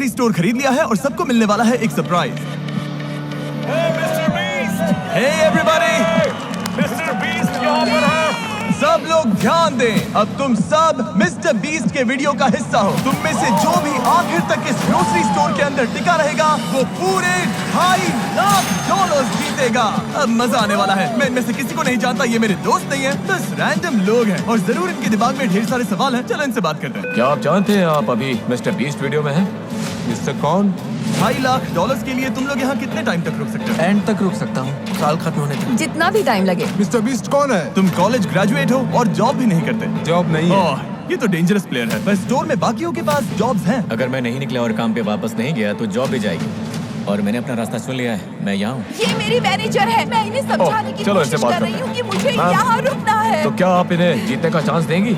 Grocery store खरीद लिया है और सबको मिलने वाला है एक surprise. Hey everybody, Mister Beast यहाँ पर है। सब लोग ध्यान दें, अब तुम सब मिस्टर बीस्ट के वीडियो का हिस्सा हो। तुम में से जो भी आखिर तक इस ग्रोसरी स्टोर के अंदर टिका रहेगा वो पूरे $2.5 लाख जीतेगा। अब मजा आने वाला है। मैं इनमें से किसी को नहीं जानता, ये मेरे दोस्त नहीं है, बस रैंडम लोग हैं और जरूर इनके दिमाग में ढेर सारे सवाल हैं। चलो इनसे बात करते हैं। क्या आप जानते हैं आप अभी मिस्टर बीस्ट वीडियो में हैं? मिस्टर कौन? $2.5 लाख के लिए तुम लोग यहाँ कितने टाइम तक रुक सकते हो? एंड तक रुक सकता हूँ, साल खत्म होने तक। जितना भी टाइम लगे। मिस्टर बीस्ट कौन है? तुम कॉलेज ग्रेजुएट हो और जॉब भी नहीं करते। जॉब नहीं है। ओह, ये तो डेंजरस प्लेयर है। पर स्टोर में बाकियों के पास जॉब्स हैं। अगर मैं नहीं निकला और काम पे वापस नहीं गया तो जॉब भी जाएगी। और मैंने अपना रास्ता चुन लिया है, मैं यहाँ हूँ। ये मेरी मैनेजर है, मैं इन्हें समझाने की चलो इनसे कोशिश बात कर रही करते हूँ कि हैं। मुझे हाँ। यहाँ रुकना है। तो क्या आप इन्हें जीतने का चांस देंगी?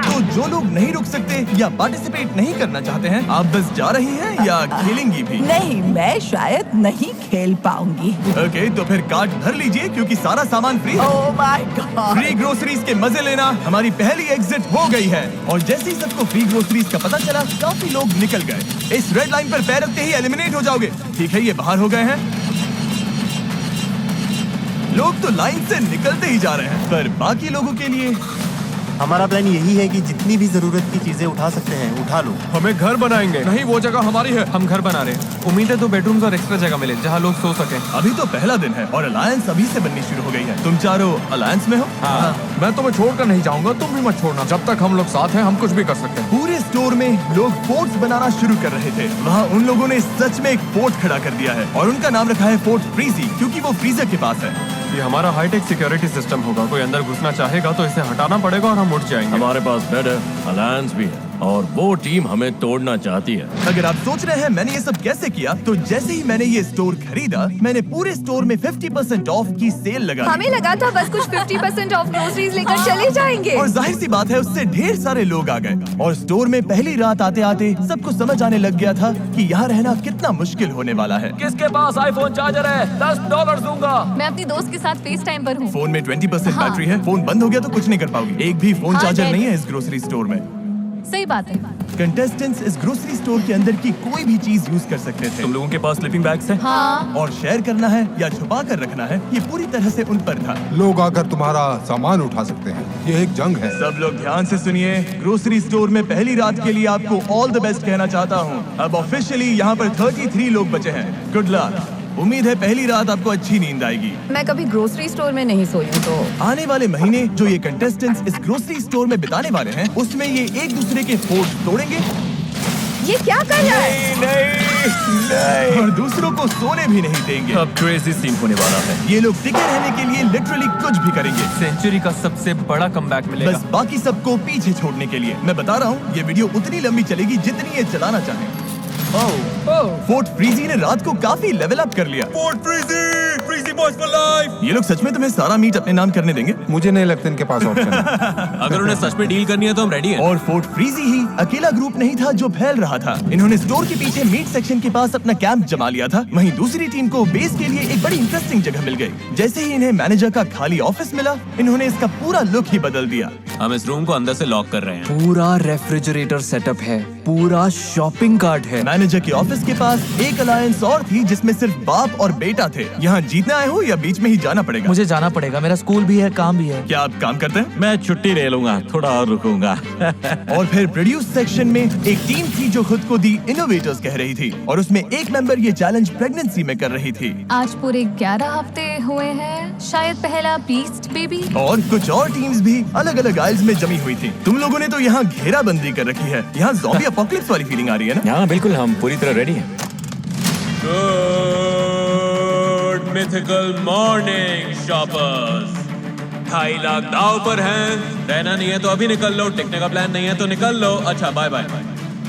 तो जो लोग नहीं रुक सकते या पार्टिसिपेट नहीं करना चाहते हैं, आप बस जा रही हैं या खेलेंगी भी? नहीं, मैं शायद नहीं खेल पाऊंगी। ओके, तो फिर कार्ट भर लीजिए क्योंकि सारा सामान फ्री है। ओह माय गॉड। फ्री ग्रोसरीज के मजे लेना हमारी पहली एग्जिट हो गई है। और जैसे ही सबको फ्री ग्रोसरीज का पता चला, काफी लोग निकल गए। इस रेड लाइन पर पैर रखते ही एलिमिनेट हो जाओगे। ठीक है, ये बाहर हो गए हैं। लोग तो लाइन से निकलते ही जा रहे हैं, पर बाकी लोगों के लिए हमारा प्लान यही है कि जितनी भी जरूरत की चीजें उठा सकते हैं उठा लो। हमें घर बनाएंगे। नहीं, वो जगह हमारी है, हम घर बना रहे हैं। उम्मीद है 2 बेडरूम्स और एक्स्ट्रा जगह मिले जहाँ लोग सो सके। अभी तो पहला दिन है और अलायंस अभी से बननी शुरू हो गई है। तुम चारों अलायंस में हो? हाँ। मैं तुम्हें छोड़कर नहीं जाऊंगा, तुम भी मत छोड़ना। जब तक हम लोग साथ हैं हम कुछ भी कर सकते हैं। पूरे स्टोर में लोग फोर्ट्स बनाना शुरू कर रहे थे। वहाँ उन लोगों ने सच में एक फोर्ट खड़ा कर दिया है और उनका नाम रखा है फोर्ट फ्रीजी, क्योंकि वो फ्रीजर के पास है। ये हमारा हाईटेक सिक्योरिटी सिस्टम होगा। कोई अंदर घुसना चाहेगा तो इसे हटाना पड़ेगा और हम उठ जाएंगे। हमारे पास बेड है, अलायंस भी है और वो टीम हमें तोड़ना चाहती है। अगर आप सोच रहे हैं मैंने ये सब कैसे किया, तो जैसे ही मैंने ये स्टोर खरीदा, मैंने पूरे स्टोर में 50% ऑफ की सेल लगा दी। हमें लगा था बस कुछ 50% ऑफ ग्रोसरीज लेकर चले जाएंगे। और जाहिर सी बात है उससे ढेर सारे लोग आ गए और स्टोर में पहली रात आते आते सबको समझ आने लग गया था कि यहाँ रहना कितना मुश्किल होने वाला है। किसके पास आईफोन चार्जर है? $10 दूंगा। मैं अपनी दोस्त के साथ फेस टाइम पर हूँ। फोन में 20% हाँ। बैटरी है। फोन बंद हो गया तो कुछ नहीं कर पाओगे। एक भी फोन हाँ, चार्जर डैड। नहीं है इस ग्रोसरी स्टोर में। सही बात है। कंटेस्टेंट्स इस ग्रोसरी स्टोर के अंदर की कोई भी चीज यूज कर सकते थे। तुम लोगों के पास स्लीपिंग बैग्स हैं? हाँ। और शेयर करना है या छुपा कर रखना है, ये पूरी तरह से उन पर था। लोग आकर तुम्हारा सामान उठा सकते हैं। ये एक जंग है। सब लोग ध्यान से सुनिए। ग्रोसरी स्टोर में पहली रात के लिए आपको ऑल द बेस्ट कहना चाहता हूँ। अब ऑफिशियली यहाँ पर 33 लोग बचे हैं। Good luck. उम्मीद है पहली रात आपको अच्छी नींद आएगी। मैं कभी ग्रोसरी स्टोर में नहीं सोई हूँ तो आने वाले महीने जो ये कंटेस्टेंट्स इस ग्रोसरी स्टोर में बिताने वाले हैं, उसमें ये एक दूसरे के फोर्ट तोड़ेंगे ये क्या कर रहा है? और दूसरों को सोने भी नहीं देंगे। अब क्रेजी सीन होने वाला है। ये लोग टिके रहने के लिए लिटरली कुछ भी करेंगे, सेंचुरी का सबसे बड़ा कमबैक मिलेगा। बस बाकी सबको पीछे छोड़ने के लिए। मैं बता रहा हूँ ये वीडियो उतनी लंबी चलेगी जितनी ये चलाना चाहे। फोर्ट फ्रीजी ने रात को काफी लेवल अप कर लिया। Fort frizzy, frizzy boys for life. ये लोग सच में तुम्हें सारा मीट अपने नाम करने देंगे? मुझे नहीं लगता इनके पास ऑप्शन है। अगर उन्हें सच में डील करनी है तो हम रेडी हैं। और फोर्ट फ्रीजी ही अकेला ग्रुप नहीं था जो फैल रहा था। इन्होंने स्टोर के पीछे मीट सेक्शन के पास अपना कैंप जमा लिया था। वहीं दूसरी टीम को बेस के लिए एक बड़ी इंटरेस्टिंग जगह मिल गई। जैसे ही इन्हें मैनेजर का खाली ऑफिस मिला, इन्होंने इसका पूरा लुक ही बदल दिया। हम इस रूम को अंदर से लॉक कर रहे हैं। पूरा रेफ्रिजरेटर सेटअप है, पूरा शॉपिंग कार्ट है। मैनेजर के ऑफिस के पास एक अलायंस और थी जिसमें सिर्फ बाप और बेटा थे। यहाँ जीतने आए हो या बीच में ही जाना पड़ेगा? मुझे जाना पड़ेगा, मेरा स्कूल भी है, काम भी है। क्या आप काम करते हैं? मैं छुट्टी ले लूंगा, थोड़ा और रुकूंगा। और फिर प्रोड्यूस सेक्शन में एक टीम थी जो खुद को दी इनोवेटर्स कह रही थी और उसमें एक मेंबर ये चैलेंज प्रेगनेंसी में कर रही थी। आज पूरे 11 हफ्ते हुए हैं, शायद पहला बीस्ट बेबी। और कुछ और टीम्स भी अलग अलग आइल्स में जमी हुई थी। तुम लोगों ने तो यहाँ घेराबंदी कर रखी है। यहाँ ज़ॉम्बी अपोकलिप्स वाली फीलिंग आ रही है ना? हाँ बिल्कुल, हम पूरी तरह रेडी हैं। Good mythical morning shoppers. 2.5 lakh दाव पर हैं। रहना नहीं है तो अभी निकल लो, टिकने का प्लान नहीं है तो निकल लो। अच्छा बाय बाय।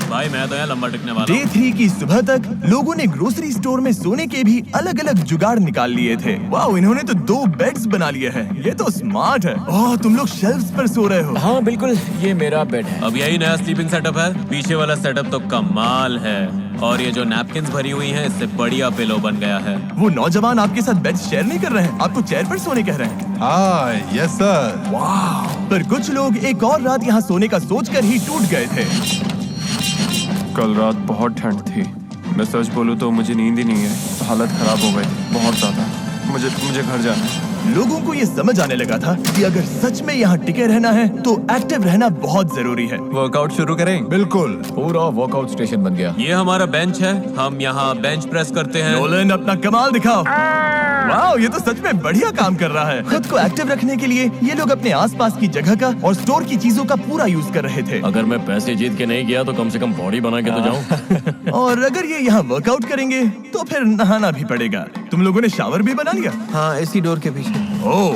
भाई मैं तो यहाँ लंबा टिकने वाला डे 3 की सुबह तक लोगों ने ग्रोसरी स्टोर में सोने के भी अलग अलग जुगाड़ निकाल लिए थे। वाओ, इन्होंने तो 2 बेड्स बना लिए हैं। ये तो स्मार्ट है। ओह, तुम लोग शेल्फ्स पर सो रहे हो। हाँ बिल्कुल, ये मेरा बेड है। अब यही नया स्लीपिंग सेटअप है। पीछे वाला सेटअप तो कमाल है। और ये जो नैपकिन्स भरी हुई हैं, इससे बढ़िया पिलो बन गया है। वो नौजवान आपके साथ बेड शेयर नहीं कर रहे हैं, आपको चेयर पर सोने कह रहे हैं। हाँ यस सर। वाह, पर कुछ लोग एक और रात यहाँ सोने का सोचकर ही टूट गए थे। कल रात बहुत ठंड थी। मैं सच बोलूं तो मुझे नींद ही नहीं है। हालत खराब हो गई थी बहुत ज्यादा। मुझे घर जाना है। लोगों को ये समझ आने लगा था कि अगर सच में यहाँ टिके रहना है तो एक्टिव रहना बहुत जरूरी है। वर्कआउट शुरू करें? बिल्कुल। पूरा वर्कआउट स्टेशन बन गया। ये हमारा बेंच है, हम यहाँ बेंच प्रेस करते हैं। नोलन अपना कमाल दिखाओ। वाह, ये तो सच में बढ़िया काम कर रहा है। खुद को एक्टिव रखने के लिए ये लोग अपने आसपास की जगह का और स्टोर की चीजों का पूरा यूज कर रहे थे। अगर मैं पैसे जीत के नहीं गया तो कम से कम बॉडी बना के तो जाऊं। और अगर ये यहाँ वर्कआउट करेंगे तो फिर नहाना भी पड़ेगा। तुम लोगों ने शावर भी बना लिया? हाँ, इसी डोर के पीछे। ओह,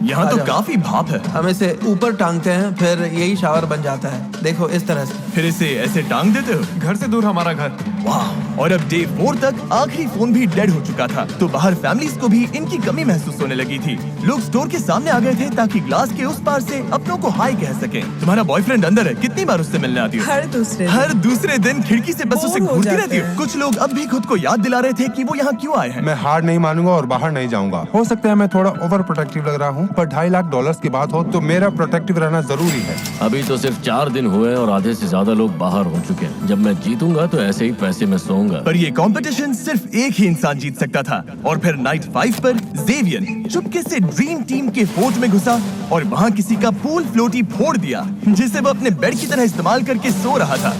यहाँ तो काफी भाप है। हम इसे ऊपर टांगते हैं, फिर यही शावर बन जाता है। देखो इस तरह से। फिर इसे ऐसे टांग देते हो? घर से दूर हमारा घर। वाह, और अब डे 4 तक आखिरी फोन भी डेड हो चुका था, तो बाहर फैमिलीज को भी इनकी कमी महसूस होने लगी थी। लोग स्टोर के सामने आ गए थे ताकि ग्लास के उस पार से अपनों को हाय कह सके। तुम्हारा बॉयफ्रेंड अंदर है, कितनी बार उससे मिलने आती हो? हर दूसरे दिन खिड़की से बस उसे घूरती रहती हो। कुछ लोग अब भी खुद को याद दिला रहे थे कि वो यहाँ क्यों आए हैं। मैं हार नहीं मानूंगा और बाहर नहीं जाऊंगा। हो सकता है मैं थोड़ा ओवर प्रोटेक्टिव लग रहा हूँ, पर $2.5 लाख की बात हो तो मेरा प्रोटेक्टिव रहना जरूरी है। अभी तो सिर्फ 4 दिन हुए और आधे से ज्यादा लोग बाहर हो चुके हैं। जब मैं जीतूंगा तो ऐसे ही पैसे में सोऊंगा। पर ये कंपटीशन सिर्फ एक ही इंसान जीत सकता था। और फिर नाइट 5 पर ज़ेवियर चुपके से ड्रीम टीम के फोर्ट में घुसा और वहाँ किसी का पूल फ्लोटी फोड़ दिया, जिसे वो अपने बेड की तरह इस्तेमाल करके सो रहा था।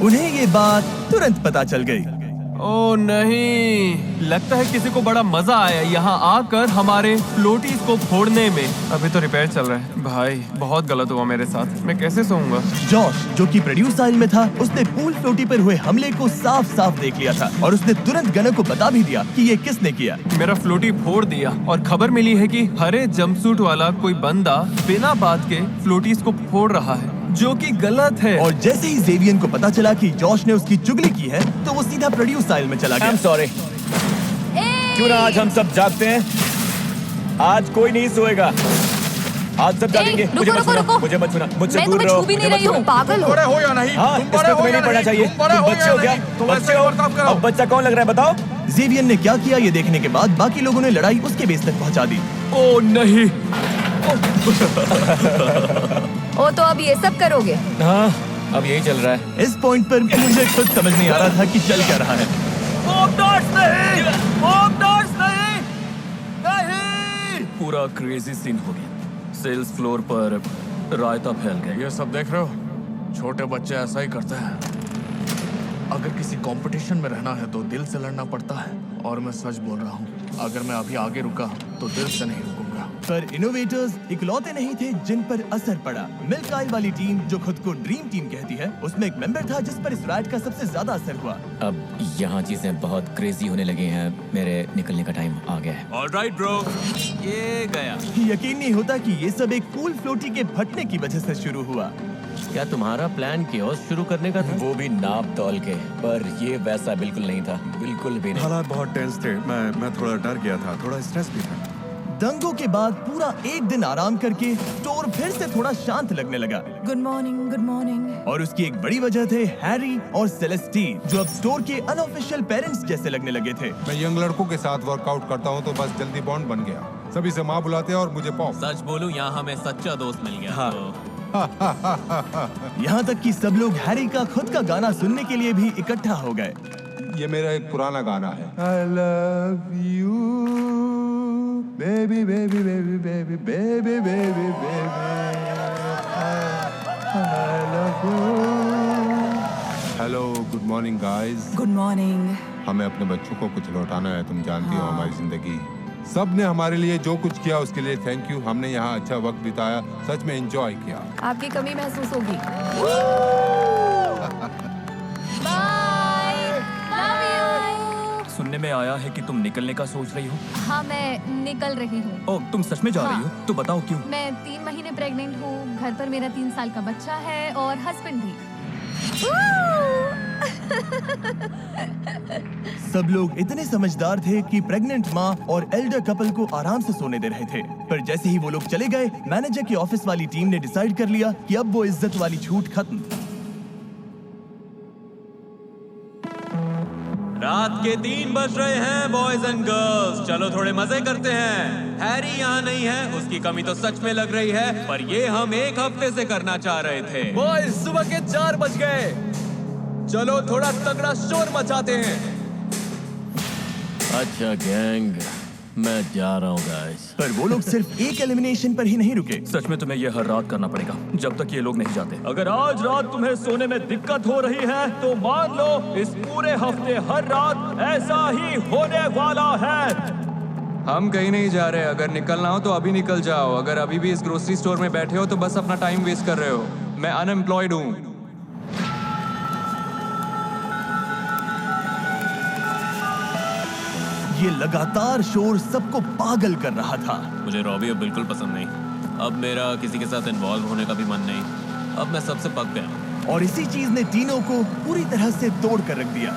उन्हें ये बात तुरंत पता चल गई। ओ नहीं, लगता है किसी को बड़ा मजा आया यहाँ आकर हमारे फ्लोटीज को फोड़ने में। अभी तो रिपेयर चल रहा है। भाई बहुत गलत हुआ मेरे साथ। मैं कैसे सोऊंगा? जॉश, जो कि प्रोड्यूस आइल में था, उसने पूल फ्लोटी पर हुए हमले को साफ साफ देख लिया था और उसने तुरंत गनर को बता भी दिया कि ये किसने किया। मेरा फ्लोटी फोड़ दिया और खबर मिली है कि हरे जंपसूट वाला कोई बंदा बिना बात के फ्लोटीज को फोड़ रहा है, जो कि गलत है। और जैसे ही ज़ेवियर को पता चला कि जॉश ने उसकी चुगली की है, तो वो सीधा प्रोड्यूस आइल में चला गया। I'm sorry। क्यों ना आज हम सब जागते हैं? आज कोई नहीं सोएगा। आज सब जागेंगे। रुको, रुको। मुझे मत छूना, मुझसे मैं दूर तुम्हें रहो। छू भी नहीं रही हूँ, पागल हो। बड़े हो या नहीं? हाँ, तुम इसमें बड़े हो तुम्हें या नहीं पढ़ना नहीं? चाहिए। तुम बड़े तुम हो बच्चे या हो क्या? नहीं? तुम बच्चे ऐसे हो? बर्ताव करो। अब बच्चा कौन लग रहा है बताओ? ज़ेवियर ने क्या किया ये देखने के बाद बाकी लोगों ने लड़ाई उसके बेस तक पहुंचा दी। ओ नहीं। ओ, तो अब ये सब करोगे? हाँ, अब यही चल रहा है। इस पॉइंट पर मुझे खुद समझ नहीं आ रहा था कि चल क्या रहा है। पूरा क्रेजी सीन हो गया। सेल्स फ्लोर पर रायता फैल गया। ये सब देख रहे हो? छोटे बच्चे ऐसा ही करते हैं। अगर किसी कंपटीशन में रहना है तो दिल से लड़ना पड़ता है, और मैं सच बोल रहा हूँ, अगर मैं अभी आगे रुका तो दिल से नहीं रुकूंगा। पर इनोवेटर्स इकलौते नहीं थे जिन पर असर पड़ा। मिल्क आइल वाली टीम, जो खुद को ड्रीम टीम कहती है, उसमें एक मेंबर था जिस पर इस राइड का सबसे ज्यादा असर हुआ। अब यहाँ चीजें बहुत क्रेजी होने लगी हैं। मेरे निकलने का टाइम आ गया है। ऑलराइट ब्रो, ये गया। यकीन नहीं होता कि ये सब एक पूल फ्लोटी के फटने की वजह से शुरू हुआ। क्या तुम्हारा प्लान कियोस्क शुरू करने का था? वो भी नाप तौल के, पर ये वैसा बिल्कुल नहीं था, बिल्कुल भी नहीं। हालात बहुत टेंस थे। मैं थोड़ा डर गया था, थोड़ा स्ट्रेस भी था। दंगों के बाद पूरा एक दिन आराम करके स्टोर फिर से थोड़ा शांत लगने लगा। Good morning, good morning. और उसकी एक बड़ी वजह थे हैरी और सेलेस्टीन, जो अब स्टोर के अनऑफिशियल पेरेंट्स जैसे लगने लगे थे। मैं यंग लड़कों के साथ वर्कआउट करता हूँ तो बस जल्दी बॉन्ड बन गया। सभी से माँ बुलाते हैं और मुझे पॉप। सच बोलूं, यहाँ हमें सच्चा दोस्त मिल गया। हाँ। तो यहाँ तक कि सब लोग हैरी का खुद का गाना सुनने के लिए भी इकट्ठा हो गए। ये मेरा एक पुराना गाना है। I love you, baby, baby, baby, baby, baby, baby, baby. I love you. Hello, good morning, guys. Good morning. हमें अपने बच्चों को कुछ लौटाना है। तुम जानती हो हमारी जिंदगी। सब ने हमारे लिए जो कुछ किया उसके लिए थैंक यू। हमने यहाँ अच्छा वक्त बिताया, सच में एंजॉय किया। आपकी कमी महसूस होगी। Bye, love you. सुनने में आया है कि तुम निकलने का सोच रही हो। हाँ, मैं निकल रही हूँ। ओह, तुम सच में जा रही हो? तो बताओ क्यों? मैं 3 महीने प्रेग्नेंट हूँ। घर पर मेरा 3 साल का बच्चा है और हस्बैंड भी। सब लोग इतने समझदार थे कि प्रेग्नेंट माँ और एल्डर कपल को आराम से सोने दे रहे थे। पर जैसे ही वो लोग चले गए, मैनेजर की ऑफिस वाली टीम ने डिसाइड कर लिया कि अब वो इज्जत वाली छूट खत्म। रात के 3 बज रहे हैं बॉयज एंड गर्ल्स, चलो थोड़े मजे करते हैं। हैरी यहाँ नहीं है, उसकी कमी तो सच में लग रही है, पर ये हम 1 हफ्ते से करना चाह रहे थे। बॉयज सुबह के 4 बज गए, चलो थोड़ा तगड़ा शोर मचाते हैं। अच्छा गैंग, मैं जा रहा हूँ गाइस। पर वो लोग सिर्फ एक एलिमिनेशन पर ही नहीं रुके। सच में तुम्हें ये हर रात करना पड़ेगा जब तक ये लोग नहीं जाते। अगर आज रात तुम्हें सोने में दिक्कत हो रही है तो मान लो इस पूरे हफ्ते हर रात ऐसा ही होने वाला है। हम कहीं नहीं जा रहे, अगर निकलना हो तो अभी निकल जाओ। अगर अभी भी इस ग्रोसरी स्टोर में बैठे हो तो बस अपना टाइम वेस्ट कर रहे हो। मैं अनएम्प्लॉयड हूँ। ये लगातार शोर सबको पागल कर रहा था। मुझे रॉबी अब बिल्कुल पसंद नहीं। अब मेरा किसी के साथ इन्वॉल्व होने का भी मन नहीं। अब मैं सबसे पक गया। और इसी चीज ने टीनो को पूरी तरह से तोड़ कर रख दिया।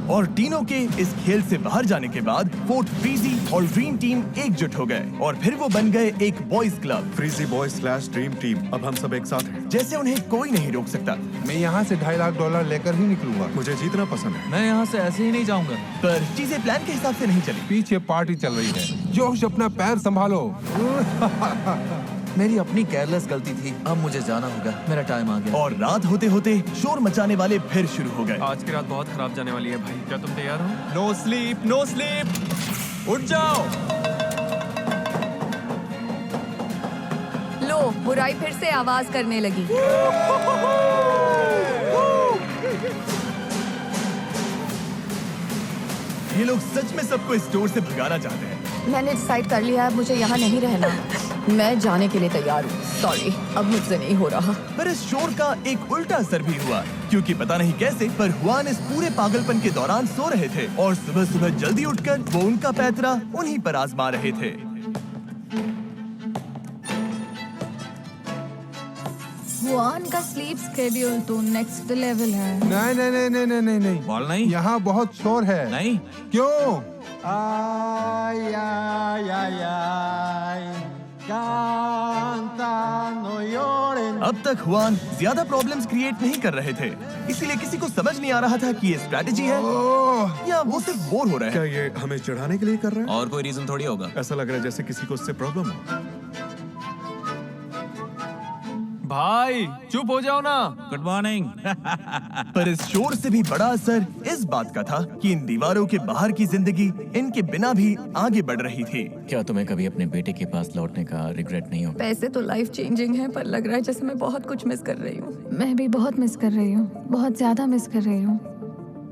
और टीनो के इस खेल से बाहर जाने के बाद फोर्ट फ्रीजी और ड्रीम टीम एकजुट हो गए और फिर वो बन गए एक boys club, frizzy boys / dream team. अब हम सब एक साथ हैं। जैसे उन्हें कोई नहीं रोक सकता। मैं यहाँ से $2.5 लाख लेकर ही निकलूंगा। मुझे जीतना पसंद है। मैं यहाँ से ऐसे ही नहीं जाऊंगा। पर चीजें प्लान के हिसाब से नहीं चली। पीछे पार्टी चल रही है। जोश, अपना पैर संभालो। मेरी अपनी केयरलेस गलती थी। अब मुझे जाना होगा, मेरा टाइम आ गया। और रात होते होते शोर मचाने वाले फिर शुरू हो गए। आज की रात बहुत खराब जाने वाली है भाई, क्या तुम तैयार हो? नो स्लीप, नो स्लीप, उठ जाओ। लो, बुराई फिर से आवाज करने लगी। ये लोग सच में सबको इस स्टोर से भगाना चाहते हैं। मैंने डिसाइड कर लिया है, मुझे यहाँ नहीं रहना। मैं जाने के लिए तैयार हूँ। सॉरी, अब मुझसे नहीं हो रहा। पर इस शोर का एक उल्टा असर भी हुआ, क्योंकि पता नहीं कैसे पर हुआन इस पूरे पागलपन के दौरान सो रहे थे और सुबह सुबह जल्दी उठकर वो उनका पैतरा उन्हीं पर आजमा रहे थे। हुआन का स्लीप स्केड्यूल तो नेक्स्ट लेवल है। नहीं नहीं नहीं नहीं नहीं नहीं नहीं। बॉल नहीं? यहाँ बहुत शोर है। नहीं। क्यों? अब तक हुआन ज्यादा प्रॉब्लम्स क्रिएट नहीं कर रहे थे, इसीलिए किसी को समझ नहीं आ रहा था कि ये स्ट्रैटेजी है या वो सिर्फ बोर हो रहे क्या हैं। ये हमें चढ़ाने के लिए कर रहा है? और कोई रीजन थोड़ी होगा। ऐसा लग रहा है जैसे किसी को उससे प्रॉब्लम हो। भाई चुप हो जाओ ना। Good morning. पर इस शोर से भी बड़ा असर इस बात का था कि इन दीवारों के बाहर की जिंदगी इनके बिना भी आगे बढ़ रही थी। क्या तुम्हें कभी अपने बेटे के पास लौटने का रिग्रेट नहीं होगा? पैसे तो लाइफ चेंजिंग है, पर लग रहा है जैसे मैं बहुत कुछ मिस कर रही हूँ। मैं भी बहुत मिस कर रही हूँ, बहुत ज्यादा मिस कर रही हूँ।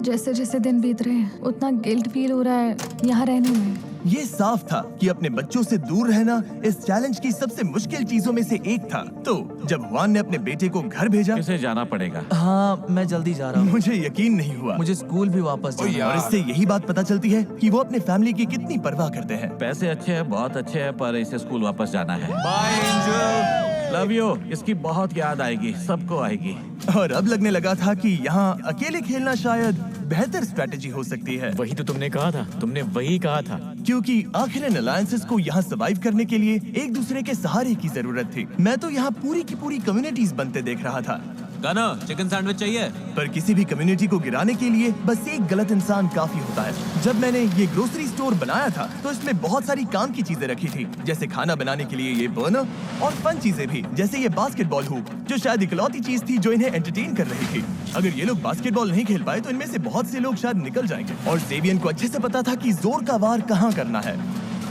जैसे जैसे दिन बीत रहे हैं उतना गिल्ट फील हो रहा है यहाँ रहने में। ये साफ था कि अपने बच्चों से दूर रहना इस चैलेंज की सबसे मुश्किल चीजों में से एक था। तो जब हुआन ने अपने बेटे को घर भेजा, किसे जाना पड़ेगा? हाँ, मैं जल्दी जा रहा हूँ। मुझे यकीन नहीं हुआ। मुझे स्कूल भी वापस जाना है। और इससे यही बात पता चलती है कि वो अपने फैमिली की कितनी परवाह करते हैं। पैसे अच्छे हैं, बहुत अच्छे हैं, पर इसे स्कूल वापस जाना है। Bye angel, love you. इसकी बहुत याद आएगी, सबको आएगी। और अब लगने लगा था कि यहाँ अकेले खेलना शायद बेहतर स्ट्रैटेजी हो सकती है। वही तो तुमने कहा था, तुमने वही कहा था। क्योंकि आखिर इन अलायंसेस को यहाँ सर्वाइव करने के लिए एक दूसरे के सहारे की जरूरत थी। मैं तो यहाँ पूरी की पूरी कम्युनिटीज बनते देख रहा था। गाना, चिकन सैंडविच चाहिए? पर किसी भी कम्युनिटी को गिराने के लिए बस एक गलत इंसान काफी होता है। जब मैंने ये ग्रोसरी स्टोर बनाया था तो इसमें बहुत सारी काम की चीजें रखी थी, जैसे खाना बनाने के लिए ये बर्नर और फन चीजें भी, जैसे ये बास्केटबॉल हुप, जो शायद इकलौती चीज थी जो इन्हें एंटरटेन कर रही थी। अगर ये लोग बास्केटबॉल नहीं खेल पाए तो इनमें से बहुत से लोग शायद निकल जाएंगे। और जेवियन को अच्छे से पता था कि जोर का वार कहाँ करना है।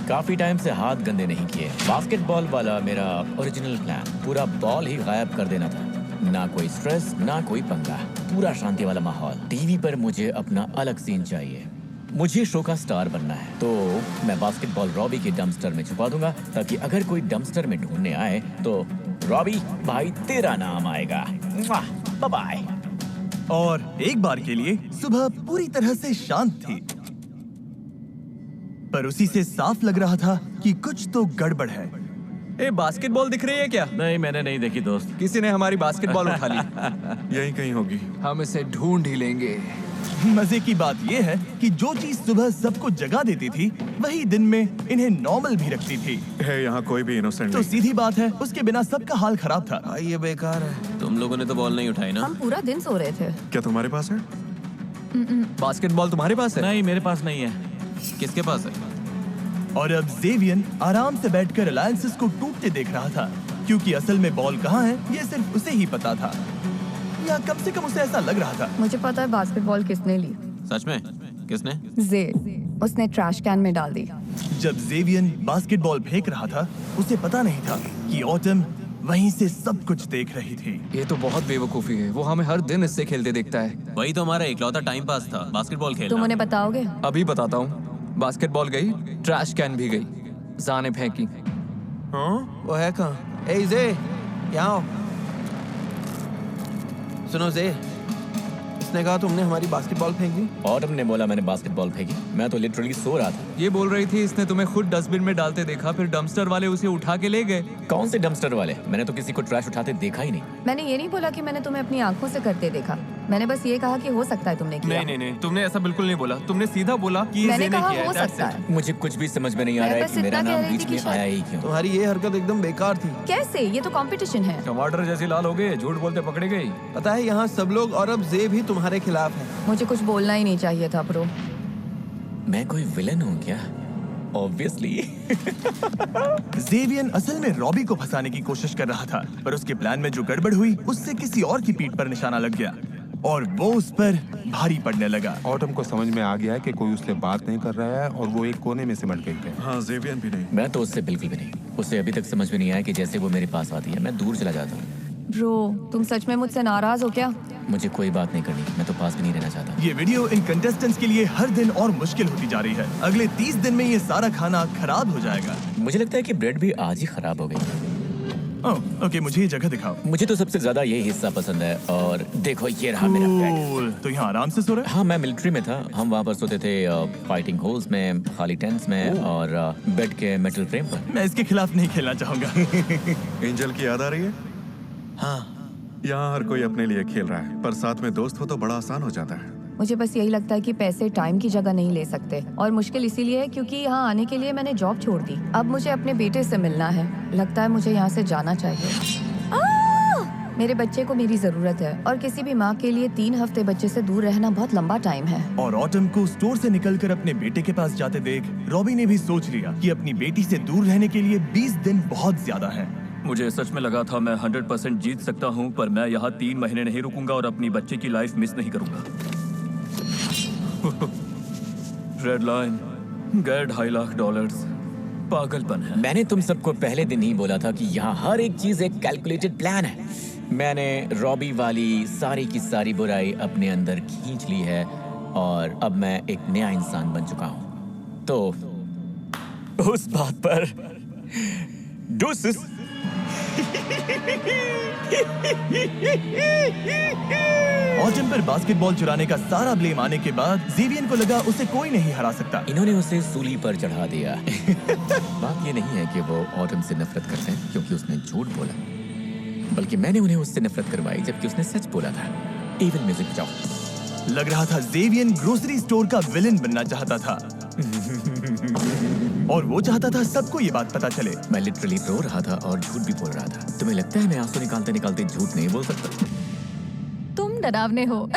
काफी टाइम से हाथ गंदे नहीं किए। बास्केटबॉल वाला मेरा ओरिजिनल प्लान, पूरा बॉल ही गायब कर देना था। ना कोई स्ट्रेस, ना कोई पंगा, पूरा शांति वाला माहौल। टीवी पर मुझे अपना अलग सीन चाहिए। मुझे शो का स्टार बनना है, तो मैं बास्केटबॉल रॉबी के डंपस्टर में छुपा दूंगा, ताकि अगर कोई डंपस्टर में ढूंढने आए तो रॉबी भाई तेरा नाम आएगा। Bye bye. और एक बार के लिए सुबह पूरी तरह से शांत थी, पर उसी से साफ लग रहा था कि कुछ तो गड़बड़ है। ए, बास्केटबॉल दिख रही है क्या? नहीं, मैंने नहीं देखी दोस्त। किसी ने हमारी बास्केटबॉल उठा ली। यही कहीं होगी। हम इसे ढूंढ ही लेंगे। मजे की बात यह है कि जो चीज सुबह सबको जगा देती थी वही दिन में इन्हें नॉर्मल भी रखती थी। है यहाँ कोई भी इनोसेंट तो सीधी बात है, उसके बिना सबका हाल खराब था। ये बेकार है। तुम लोगों ने तो बॉल नहीं उठाई ना? हम पूरा दिन सो रहे थे। क्या तुम्हारे पास है? बास्केटबॉल तुम्हारे पास है? नहीं, मेरे पास नहीं है। किसके पास है? और अब जेवियन आराम से बैठकर अलायंसेस को टूटते देख रहा था, क्योंकि असल में बॉल कहाँ है ये सिर्फ उसे ही पता था, या कम से कम उसे ऐसा लग रहा था। मुझे पता है बास्केटबॉल किसने ली। सच में? किसने? जे, उसने ट्रैश कैन में डाल दी। जब जेवियन बास्केटबॉल फेंक रहा था, उसे पता नहीं था कि ऑटम वहीं से सब कुछ देख रही थी। ये तो बहुत बेवकूफी है, वो हमें हर दिन इससे खेलते देखता है। वही तो हमारा इकलौता टाइम पास था, बास्केटबॉल खेलना। तुम उन्हें बताओगे? अभी बताता हूँ। बास्केटबॉल गई, ट्रैश कैन भी गई, जा ने फेंकी। हाँ? वो है कहाँ? ए जे, यहाँ आओ। सुनो जे, इसने कहा तुमने हमारी बास्केटबॉल फेंक दी। ऑटम ने बोला मैंने बास्केटबॉल फेंकी। मैं तो लिटरली सो रहा था। ये बोल रही थी इसने तुम्हें खुद डस्टबिन में डालते देखा, फिर डंपस्टर वाले उसे उठा के ले गए। कौन से डंपस्टर वाले? मैंने तो किसी को ट्रैश उठाते देखा ही नहीं। मैंने ये नहीं बोला कि मैंने तुम्हें अपनी आंखों से करते देखा। मैंने बस ये कहा कि हो सकता है तुमने किया। नहीं, तुमने ऐसा बिल्कुल नहीं बोला। तुमने सीधा बोला कि ये मैंने जे ने कहा किया है, हो that's सकता it। है। मुझे कुछ भी समझ में नहीं आ मैं रहा है बस कि मेरा इतना कह नाम रही थी बीच कि में शायद- आया ही क्यों। तुम्हारी ये हरकत एकदम बेकार थी। कैसे? ये तो कंपटीशन है। टमाटर जैसी लाल हो गई, झूठ बोलते पकड़ी गई। पता है यहाँ सब लोग और अब जे भी तुम्हारे खिलाफ है। मुझे कुछ बोलना ही नहीं चाहिए था ब्रो। मैं कोई विलन हूँ क्या? ऑब्वियसली। जेवियन असल में रॉबी को फंसाने की कोशिश कर रहा था, पर उसके प्लान में जो गड़बड़ हुई उससे किसी और की पीठ पर निशाना लग गया और वो उस पर भारी पड़ने लगा। ऑटम को समझ में आ गया है कि कोई उससे बात नहीं कर रहा है और वो एक कोने में सिमट गई है। हाँ, जेवियन भी नहीं। मैं तो उससे बिल्कुल भी नहीं। उसे अभी तक समझ में नहीं आया कि जैसे वो मेरे पास आती है मैं दूर चला जाता हूँ। ब्रो, तुम सच में मुझसे नाराज हो क्या? मुझे कोई बात नहीं करनी, मैं तो पास भी नहीं रहना चाहता। ये वीडियो इन कंटेस्टेंट्स के लिए हर दिन और मुश्किल होती जा रही है। अगले 30 दिन में ये सारा खाना खराब हो जाएगा। मुझे लगता है कि ब्रेड भी आज ही खराब हो गई। ओके, मुझे ये जगह दिखाओ। मुझे तो सबसे ज्यादा ये हिस्सा पसंद है। और देखो ये रहा मेरा बेड। तो यहाँ आराम से सो रहे? हाँ, मैं मिलिट्री में था। हम वहाँ पर सोते थे फाइटिंग होल्स में, खाली टेंट्स में और बेड के मेटल फ्रेम पर। मैं इसके खिलाफ नहीं खेलना चाहूंगा। एंजल की याद आ रही है? हाँ। यहाँ हर कोई अपने लिए खेल रहा है, पर साथ में दोस्त हो तो बड़ा आसान हो जाता है। मुझे बस यही लगता है कि पैसे टाइम की जगह नहीं ले सकते, और मुश्किल इसीलिए है क्योंकि यहाँ आने के लिए मैंने जॉब छोड़ दी। अब मुझे अपने बेटे से मिलना है। लगता है मुझे यहाँ से जाना चाहिए। मेरे बच्चे को मेरी जरूरत है, और किसी भी माँ के लिए 3 हफ्ते बच्चे से दूर रहना बहुत लंबा टाइम है। और ऑटम को स्टोर से निकलकर अपने बेटे के पास जाते देख रॉबी ने भी सोच लिया कि अपनी बेटी से दूर रहने के लिए 20 दिन बहुत ज्यादा है। मुझे सच में लगा था मैं 100% जीत सकता हूँ, पर मैं यहाँ 3 महीने नहीं रुकूंगा और अपनी बच्चे की लाइफ मिस नहीं करूंगा। रेड लाइन, गए $2.5 लाख। पागलपन है। मैंने तुम सबको पहले दिन ही बोला था कि यहाँ हर एक चीज एक कैलकुलेटेड प्लान है। मैंने रॉबी वाली सारी की सारी बुराई अपने अंदर खींच ली है और अब मैं एक नया इंसान बन चुका हूँ। तो उस बात पर डूसिस। ऑटम पर बास्केटबॉल चुराने का सारा ब्लेम आने के बाद जेवियन को लगा उसे कोई नहीं हरा सकता। इन्होंने उसे सूली पर चढ़ा दिया। बात ये नहीं है कि वो ऑटम से नफरत करते हैं क्योंकि उसने झूठ बोला, बल्कि मैंने उन्हें उससे नफरत करवाई जबकि उसने सच बोला था। इविल म्यूजिक बजाओ। लग रहा था जेवियन ग्रोसरी स्टोर का विलन बनना चाहता था और वो चाहता था सबको ये बात पता चले। मैं लिटरली रो रहा था और झूठ भी बोल रहा था। तुम्हें लगता है मैं आंसू निकालते निकालते झूठ नहीं बोल सकता? तुम डरावने हो।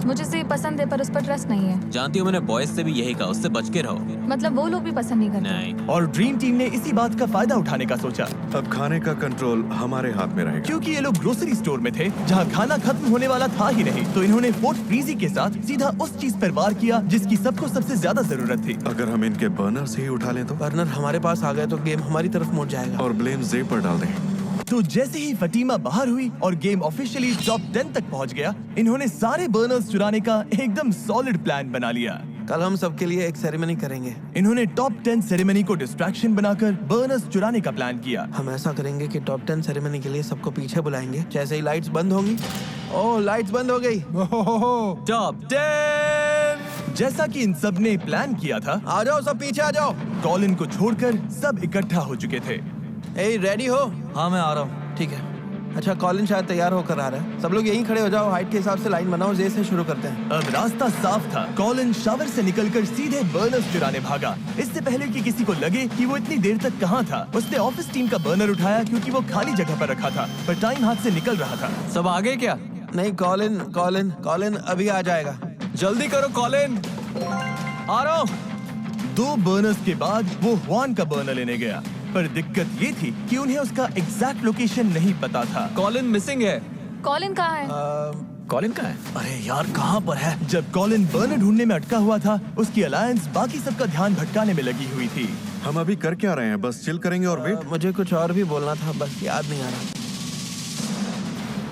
मुझे से पसंद है पर उस पर ट्रस्ट नहीं है। जानती हो मैंने बॉयज से भी यही कहा, उससे बच के रहो। मतलब वो लोग भी पसंद नहीं करते। नहीं। और ड्रीम टीम ने इसी बात का फायदा उठाने का सोचा। अब खाने का कंट्रोल हमारे हाथ में रहेगा। क्योंकि ये लोग ग्रोसरी स्टोर में थे जहाँ खाना खत्म होने वाला था ही नहीं, तो इन्होंने फोर्ट फ्रीजी के साथ सीधा उस चीज पर वार किया जिसकी सबको सबसे ज्यादा जरूरत थी। अगर हम इनके बर्नर्स ही उठा लें तो? बर्नर हमारे पास आ गए तो गेम हमारी तरफ मुड़ जाएगा। और ब्लेम जे पर डाल दें। तो जैसे ही फटीमा बाहर हुई और गेम ऑफिशियली टॉप 10 तक पहुंच गया, इन्होंने सारे बर्नर्स चुराने का एकदम सॉलिड प्लान बना लिया। कल हम सबके लिए एक सेरेमनी करेंगे। इन्होंने टॉप 10 सेरेमनी को डिस्ट्रैक्शन बनाकर बर्नर्स चुराने का प्लान किया। हम ऐसा करेंगे कि टॉप 10 सेरेमनी के लिए सबको पीछे बुलाएंगे। जैसे ही लाइट्स बंद होंगी, ओह लाइट्स बंद हो गई। टॉप 10 जैसा कि इन सब ने प्लान किया था। आ जाओ सब पीछे आ जाओ। कॉलिन को छोड़कर सब इकट्ठा हो चुके थे। ए रेडी हो? हाँ मैं आ रहा हूँ। ठीक है। अच्छा कॉलिन शायद तैयार होकर आ रहा है। सब लोग यहीं खड़े हो जाओ, हाइट के हिसाब से लाइन बनाओ, जे से शुरू करते हैं। अब रास्ता साफ था। कॉलिन शावर से निकलकर सीधे बर्नर्स चुराने भागा। इससे पहले कि किसी को लगे कि वो इतनी देर तक कहाँ था, उसने ऑफिस टीम का बर्नर उठाया क्योंकि वो खाली जगह पर रखा था, पर टाइम हाथ से निकल रहा था। सब आगे क्या? नहीं, कॉलिन कॉलिन कॉलिन अभी आ जाएगा। जल्दी करो कॉलिन। आ रहा हूँ। 2 बर्नर्स के बाद वो हुआन का बर्नर लेने गया, पर दिक्कत ये थी कि उन्हें उसका एग्जैक्ट लोकेशन नहीं पता था। कॉलिन मिसिंग है। कॉलिन कहाँ है? कॉलिन कहाँ है? अरे यार कहाँ पर है? जब कॉलिन बर्नर ढूंढने में अटका हुआ था, उसकी अलायंस बाकी सबका ध्यान भटकाने में लगी हुई थी। हम अभी कर क्या रहे हैं? बस चिल करेंगे और वेट। मुझे कुछ और भी बोलना था, बस याद नहीं आ रहा।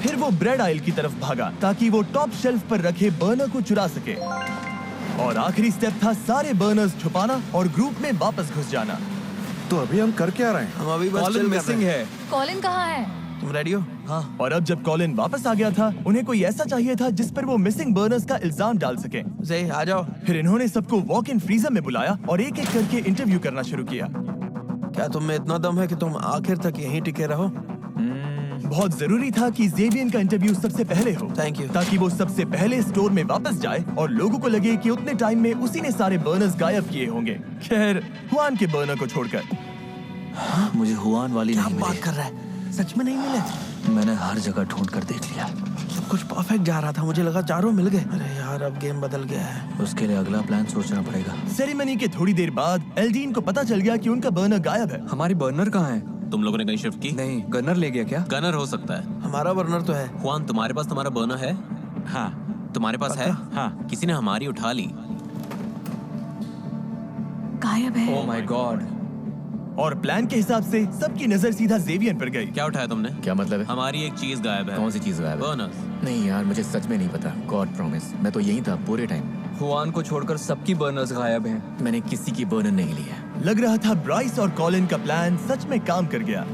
फिर वो ब्रेड आइल की तरफ भागा ताकि वो टॉप शेल्फ पर रखे बर्नर को चुरा सके। और आखिरी स्टेप था सारे बर्नर्स छुपाना और ग्रुप में वापस घुस जाना। तो अभी हम कर क्या रहे हैं? हम अभी बस कॉलिन मिसिंग है। कॉलिन कहाँ है? तुम रेडी हो? हाँ। और अब जब कॉलिन वापस आ गया था, उन्हें कोई ऐसा चाहिए था जिस पर वो मिसिंग बर्नर्स का इल्जाम डाल सके। जे आ जाओ। फिर इन्होंने सबको वॉक इन फ्रीजर में बुलाया और एक एक करके इंटरव्यू करना शुरू किया। क्या तुम में इतना दम है कि तुम आखिर तक यहीं टिके रहो? बहुत जरूरी था कि जेवियन का इंटरव्यू सबसे पहले हो। Thank you. ताकि वो सबसे पहले स्टोर में वापस जाए और लोगों को लगे कि उतने टाइम में उसी ने सारे बर्नर्स गायब किए होंगे। खैर, हुआन के बर्नर को छोड़कर। मुझे हुआन वाली क्या नहीं बात मिली। कर रहा है? सच में नहीं मिले? मैंने हर जगह ढूंढ कर देख लिया। सब कुछ परफेक्ट जा रहा था, मुझे लगा चारों मिल गए। अरे यार, अब गेम बदल गया है। उसके लिए अगला प्लान सोचना पड़ेगा। सेरेमनी के थोड़ी देर बाद एल्डीन को पता चल गया कि उनका बर्नर गायब है। हमारी बर्नर कहाँ है? तुम लोगों ने कहीं शिफ्ट की? नहीं, गनर ले गया क्या? गनर हो सकता है। हमारा बर्नर तो है। हुआन, तुम्हारे पास तुम्हारा बर्नर है? हाँ। तुम्हारे पास है? हाँ। किसी ने हमारी उठा ली। गायब है। ओह माय गॉड। और प्लान के हिसाब से सबकी नजर सीधा जेवियन पर गई। क्या उठाया तुमने? क्या मतलब है? हमारी एक चीज गायब है। कौन सी चीज गायब है? बर्नर्स। नहीं यार, मुझे सच में नहीं पता। गॉड प्रॉमिस, मैं तो यहीं था पूरे टाइम। हुआन को छोड़कर सबकी बर्नर्स गायब हैं। मैंने किसी की बर्नर नहीं ली है। लग रहा था ब्राइस और कॉलिन का प्लान सच में काम कर गया।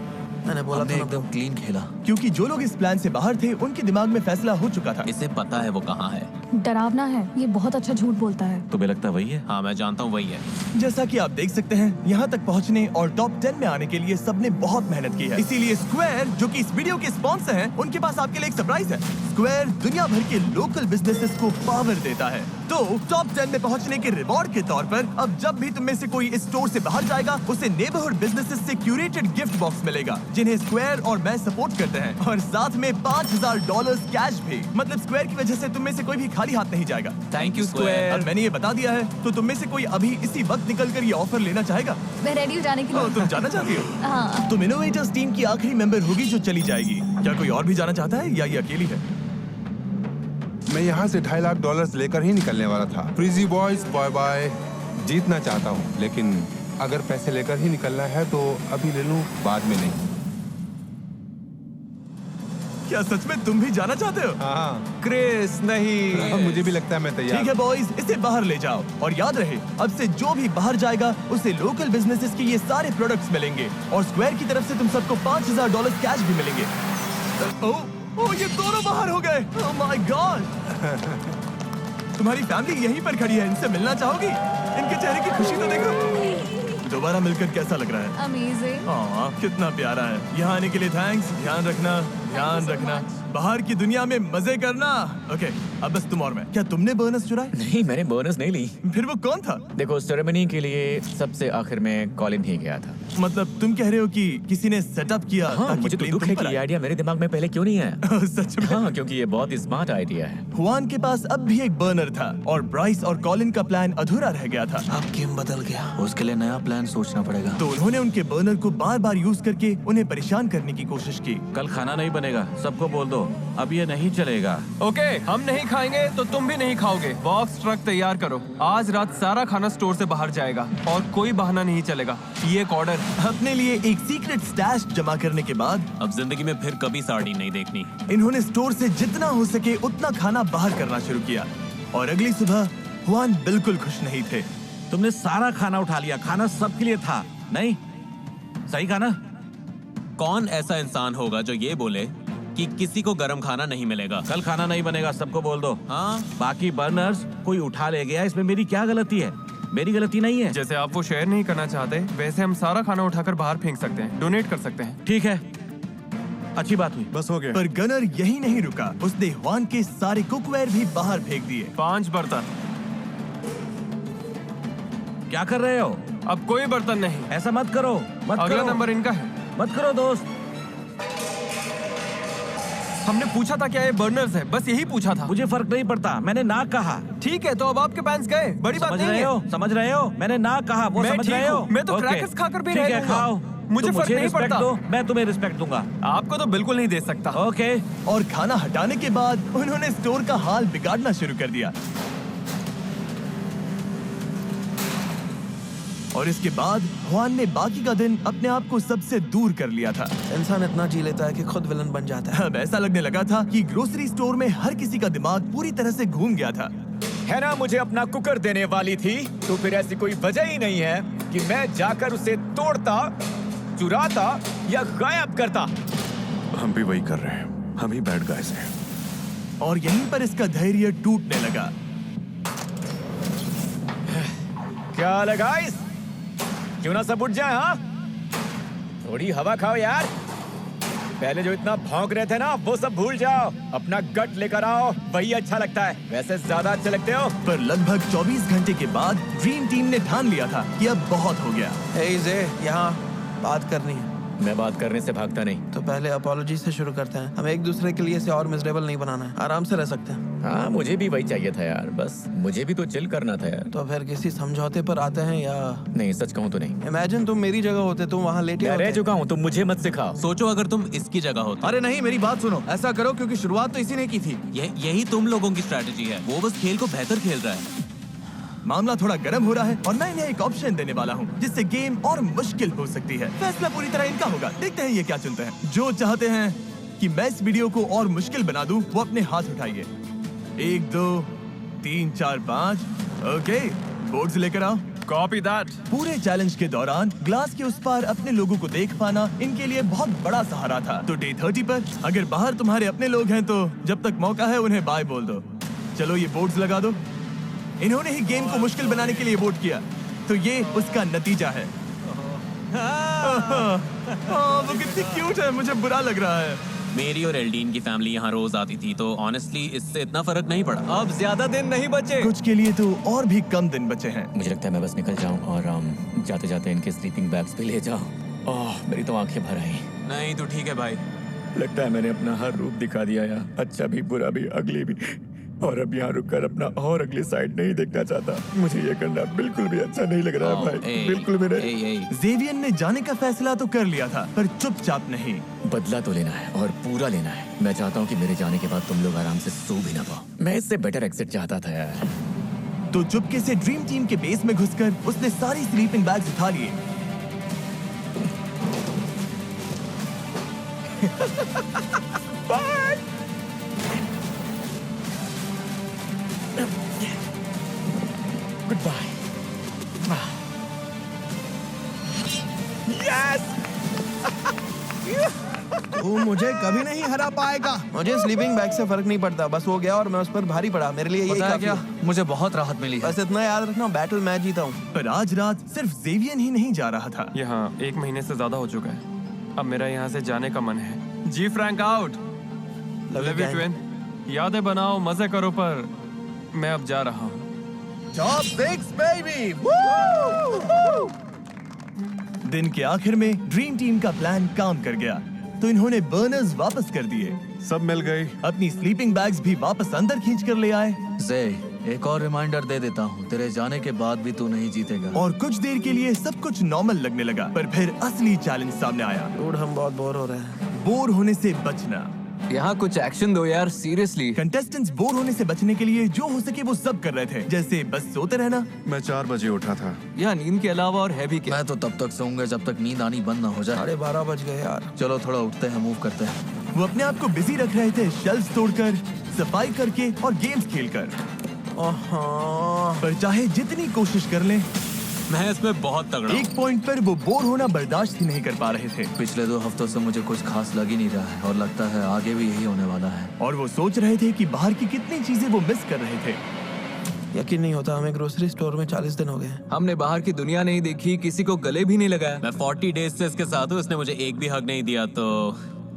मैंने बोला हमने एकदम क्लीन खेला। क्योंकि जो लोग इस प्लान से बाहर थे, उनके दिमाग में फैसला हो चुका था। इसे पता है वो कहाँ है। डरावना है, ये बहुत अच्छा झूठ बोलता है। तुम्हें लगता वही है? हाँ, मैं जानता हूँ वही है। जैसा कि आप देख सकते हैं, यहाँ तक पहुँचने और टॉप 10 में आने के लिए सबने बहुत मेहनत की है। इसीलिए स्क्वायर, जो कि इस वीडियो के स्पॉन्सर हैं, उनके पास आपके लिए एक सरप्राइज है। स्क्वायर दुनिया भर के लोकल बिजनेसेस को पावर देता है। तो टॉप 10 में पहुँचने के रिवॉर्ड के तौर पर अब जब भी तुम में से कोई इस स्टोर से बाहर जाएगा, उसे नेबरहुड बिजनेसेस से क्यूरेटेड गिफ्ट बॉक्स मिलेगा, जिन्हें स्क्वायर और मैं सपोर्ट करते हैं, और साथ में $5000 कैश भी। मतलब स्क्वायर की वजह से तुम में से कोई भी खाली हाथ नहीं जाएगा। Thank you square. अब मैंने ये बता दिया है, तो तुम में से कोई अभी इसी वक्त निकलकर ये ऑफर लेना चाहेगा? मैं रेडी हो जाने के लिए। तुम जाना चाहती हो? हाँ। तुम इनोवेटर्स टीम की आखिरी मेंबर होगी जो चली जाएगी। क्या कोई और भी जाना चाहता है या ये अकेली है? मैं यहाँ से $2.5 लाख लेकर ही निकलने वाला था। Freezy boys, bye bye. जीतना चाहता हूँ, लेकिन अगर पैसे लेकर ही निकलना है तो अभी ले लूँ, बाद में नहीं। क्या सच में तुम भी जाना चाहते हो? हाँ। क्रिस नहीं। हाँ, मुझे भी लगता है मैं तैयार। ठीक है बॉयज, इसे बाहर ले जाओ और याद रहे, अब से जो भी बाहर जाएगा उसे लोकल बिजनेसेस के ये सारे प्रोडक्ट्स मिलेंगे और स्क्वायर की तरफ से तुम सबको $5000 कैश भी मिलेंगे। ओह, ये दोनों बाहर हो गए। ओह माय गॉड। तुम्हारी फैमिली यहीं पर खड़ी है, इनसे मिलना चाहोगी? इनके चेहरे की खुशी तो देखो। दोबारा मिलकर कैसा लग रहा है? अमेजिंग। हाँ, कितना प्यारा है। यहाँ आने के लिए थैंक्स। ध्यान रखना। बाहर की दुनिया में मजे करना। ओके, अब बस तुम और मैं। क्या तुमने बोनस चुराए? नहीं, मैंने बोनस नहीं ली। फिर वो कौन था? देखो, सेरेमनी के लिए सबसे आखिर में कॉलिन ही गया था। मतलब तुम कह रहे हो कि किसी ने सेटअप किया? हाँ, ताकि मुझे तो plane दुख तुम है पर कि ये आए? आइडिया मेरे दिमाग में पहले क्यों नहीं आया। सच में? हाँ, क्योंकि ये बहुत ही स्मार्ट आइडिया है। हुआन के पास अब भी एक बर्नर था और ब्राइस और कॉलिन का प्लान अधूरा रह गया था। अब गेम बदल गया। उसके लिए नया प्लान सोचना पड़ेगा। तो उन्होंने उनके बर्नर को बार बार यूज करके उन्हें परेशान करने की कोशिश की। कल खाना नहीं बनेगा, सबको बोल दो, अब ये नहीं चलेगा। ओके, हम नहीं खाएंगे तो तुम भी नहीं खाओगे। बॉक्स ट्रक तैयार करो। आज रात सारा खाना स्टोर से बाहर जाएगा और कोई बहाना नहीं चलेगा। ये एक ऑर्डर। अपने लिए एक सीक्रेट स्टैश जमा करने के बाद अब जिंदगी में फिर कभी साड़ी नहीं देखनी। इन्होंने स्टोर से जितना हो सके उतना खाना बाहर करना शुरू किया और अगली सुबह हुआन बिल्कुल खुश नहीं थे। तुमने सारा खाना उठा लिया, खाना सबके लिए था, नहीं? सही खाना? कौन ऐसा इंसान होगा जो ये बोले कि किसी को गरम खाना नहीं मिलेगा? कल खाना नहीं बनेगा, सबको बोल दो। हाँ? बाकी बर्नर्स कोई उठा ले गया, इसमें मेरी क्या गलती है? मेरी गलती नहीं है। जैसे आप वो शेयर नहीं करना चाहते, वैसे हम सारा खाना उठाकर बाहर फेंक सकते हैं, डोनेट कर सकते हैं। ठीक है, अच्छी बात हुई। बस हो गया। पर गनर यही नहीं रुका, उसने हुआन के सारे कुकवेयर भी बाहर फेंक दिए। 5 बर्तन। क्या कर रहे हो? अब कोई बर्तन नहीं। ऐसा मत करो, मत अगला करो। नंबर इनका है। मत करो दोस्त। हमने पूछा था क्या ये बर्नर्स है, बस यही पूछा था। मुझे फर्क नहीं पड़ता, मैंने ना कहा। ठीक है, तो अब आपके पैंट्स गए, बड़ी बात नहीं है। समझ रहे हो? मैंने ना कहा, वो मैं समझ ठीक रहे हो? हूँ, मैं तो ओके। क्रैकर्स खाकर भी ठीक रह है, लूंगा। खाओ। मुझे तुम फर्क नहीं रिस्पेक्ट पड़ता। दो, मैं तुम्हें रिस्पेक्ट दूंगा। आपको तो बिल्कुल नहीं दे सकता। ओके। और खाना हटाने के बाद उन्होंने स्टोर का हाल बिगाड़ना शुरू कर दिया। और इसके बाद हुआन ने बाकी का दिन अपने आप को सबसे दूर कर लिया था। इंसान इतना जी लेता है कि खुद विलन बन जाता है। अब ऐसा लगने लगा था कि ग्रोसरी स्टोर में हर किसी का दिमाग पूरी तरह से घूम गया था। है ना, मुझे अपना कुकर देने वाली थी, तो फिर ऐसी कोई वजह ही नहीं है कि मैं जाकर उसे तोड़ता, चुराता या गायब करता। हम भी वही कर रहे हैं, हम ही बैड गाइस हैं। और यहीं पर इसका धैर्य टूटने लगा। क्या हाल है गाइस? क्यों ना सब उठ जाए? हाँ, थोड़ी हवा खाओ यार। पहले जो इतना भौंक रहे थे ना, वो सब भूल जाओ। अपना गट लेकर आओ, वही अच्छा लगता है। वैसे ज्यादा अच्छे लगते हो। पर लगभग 24 घंटे के बाद ड्रीम टीम ने ठान लिया था कि अब बहुत हो गया। हे जे, यहाँ बात करनी है। मैं बात करने से भागता नहीं। तो पहले अपॉलॉजी से शुरू करते हैं। हमें एक दूसरे के लिए इसे और मिजरेबल नहीं बनाना है, आराम से रह सकते हैं। हाँ, मुझे भी वही चाहिए था यार, बस मुझे भी तो चिल करना था यार। तो फिर किसी समझौते पर आते हैं या नहीं? सच कहूँ तो नहीं। इमेजिन तुम मेरी जगह होते, तुम वहाँ लेटे मैं रह होते। चुका हूँ, तुम मुझे मत सिखाओ। सोचो अगर तुम इसकी जगह होते। अरे नहीं, मेरी बात सुनो, ऐसा करो क्योंकि शुरुआत तो इसी ने की थी। यही तुम लोगों की स्ट्रैटेजी है। वो बस खेल को बेहतर खेल रहा है। मामला थोड़ा गर्म हो रहा है और मैं इन्हें एक ऑप्शन देने वाला हूँ जिससे गेम और मुश्किल हो सकती है। फैसला पूरी तरह इनका होगा। देखते हैं ये क्या चुनते हैं। जो चाहते हैं कि मैं इस वीडियो को और मुश्किल बना दूं, वो अपने हाथ उठाइए। 1 2 3 4 5। ओके, बोर्ड्स लेकर आओ। Copy that. पूरे चैलेंज के दौरान ग्लास के उस पार अपने लोगों को देख पाना इनके लिए बहुत बड़ा सहारा था। तो डे 30 पर अगर बाहर तुम्हारे अपने लोग हैं तो जब तक मौका है उन्हें बाय बोल दो। चलो ये बोर्ड्स लगा दो। इन्होंने ही गेम को मुश्किल बनाने के लिए वोट किया, तो ये उसका नतीजा है। वो कितनी क्यूट है, मुझे बुरा लग रहा है। मेरी और एल्डीन की फैमिली यहाँ रोज आती थी, तो ऑनेस्टली इससे इतना फर्क नहीं पड़ा। अब ज्यादा दिन नहीं बचे। कुछ के लिए तो और भी कम दिन बचे हैं। मुझे लगता है मैं बस निकल जाऊँ और जाते जाते इनके स्लीपिंग बैग्स भी ले जाऊँ। ओह, मेरी तो आंखें भर आई। नहीं तो ठीक है भाई। लगता है मैंने अपना हर रूप दिखा दिया यार, अच्छा भी, बुरा भी, अगली भी। और अब यहाँ रुककर अपना और अगली साइड नहीं देखना चाहता। मुझे ये करना बिल्कुल भी अच्छा नहीं लग रहा है भाई, बिल्कुल भी नहीं। जेवियन ने जाने का फैसला तो कर लिया था, पर चुपचाप नहीं। बदला तो लेना है और पूरा लेना है। मैं चाहता हूँ कि मेरे जाने के बाद तुम लोग आराम से सो भी ना पाओ। मैं इससे बेटर एग्जिट चाहता था यार। तो चुपके से ड्रीम टीम के बेस में घुसकर उसने सारी स्लीपिंग बैग्स उठा लिए। Goodbye. तू मुझे कभी नहीं हरा पाएगा। मुझे स्लीपिंग बैग से फर्क नहीं पड़ता, बस वो गया और मैं उस पर भारी पड़ा। मेरे लिए यही काफी है। मुझे बहुत राहत मिली है। बस इतना याद रखना, बैटल मैं जीता हूँ। पर आज रात सिर्फ जेवियन ही नहीं जा रहा था। यहाँ 1 महीने से ज्यादा हो चुका है। अब मेरा यहाँ से जाने का मन है। जी फ्रैंक आउट। Love you twin. यादें बनाओ, मजे करो, पर मैं अब जा रहा हूँ। Chopsticks, baby! दिन के आखिर में ड्रीम टीम का प्लान काम कर गया, तो इन्होंने बर्नर्स वापस कर दिए। सब मिल गई। अपनी स्लीपिंग बैग्स भी वापस अंदर खींच कर ले आए। जे, एक और रिमाइंडर दे देता हूँ, तेरे जाने के बाद भी तू नहीं जीतेगा। और कुछ देर के लिए सब कुछ नॉर्मल लगने लगा, पर फिर असली चैलेंज सामने आया। डूड, हम बहुत बोर हो रहे हैं। बोर होने से बचना। यहाँ कुछ एक्शन दो यार, सीरियसली। कंटेस्टेंट्स बोर होने से बचने के लिए जो हो सके वो सब कर रहे थे, जैसे बस सोते रहना। मैं 4 बजे उठा था। यहाँ नींद के अलावा और है भी क्या? मैं तो तब तक सोऊंगा जब तक नींद आनी बंद ना हो जाए। 12:30 बज गए यार। चलो थोड़ा उठते हैं, मूव करते हैं। वो अपने आप को बिजी रख रहे थे, शेल्फ्स तोड़कर, सफाई करके और गेम्स खेलकर। पर चाहे जितनी कोशिश कर लें, मैं इसमें बहुत तगड़ा हूं। एक पॉइंट पर वो बोर होना बर्दाश्त ही नहीं कर पा रहे थे। पिछले 2 हफ्तों से मुझे कुछ खास लग ही नहीं रहा है और लगता है आगे भी यही होने वाला है। और वो सोच रहे थे कि बाहर की कितनी चीजें वो मिस कर रहे थे। यकीन नहीं होता, हमें ग्रोसरी स्टोर में 40 दिन हो गए। हमने बाहर की दुनिया नहीं देखी, किसी को गले भी नहीं लगाया। मैं 40 डेज से इसके साथ हूँ, इसने मुझे एक भी हक नहीं दिया, तो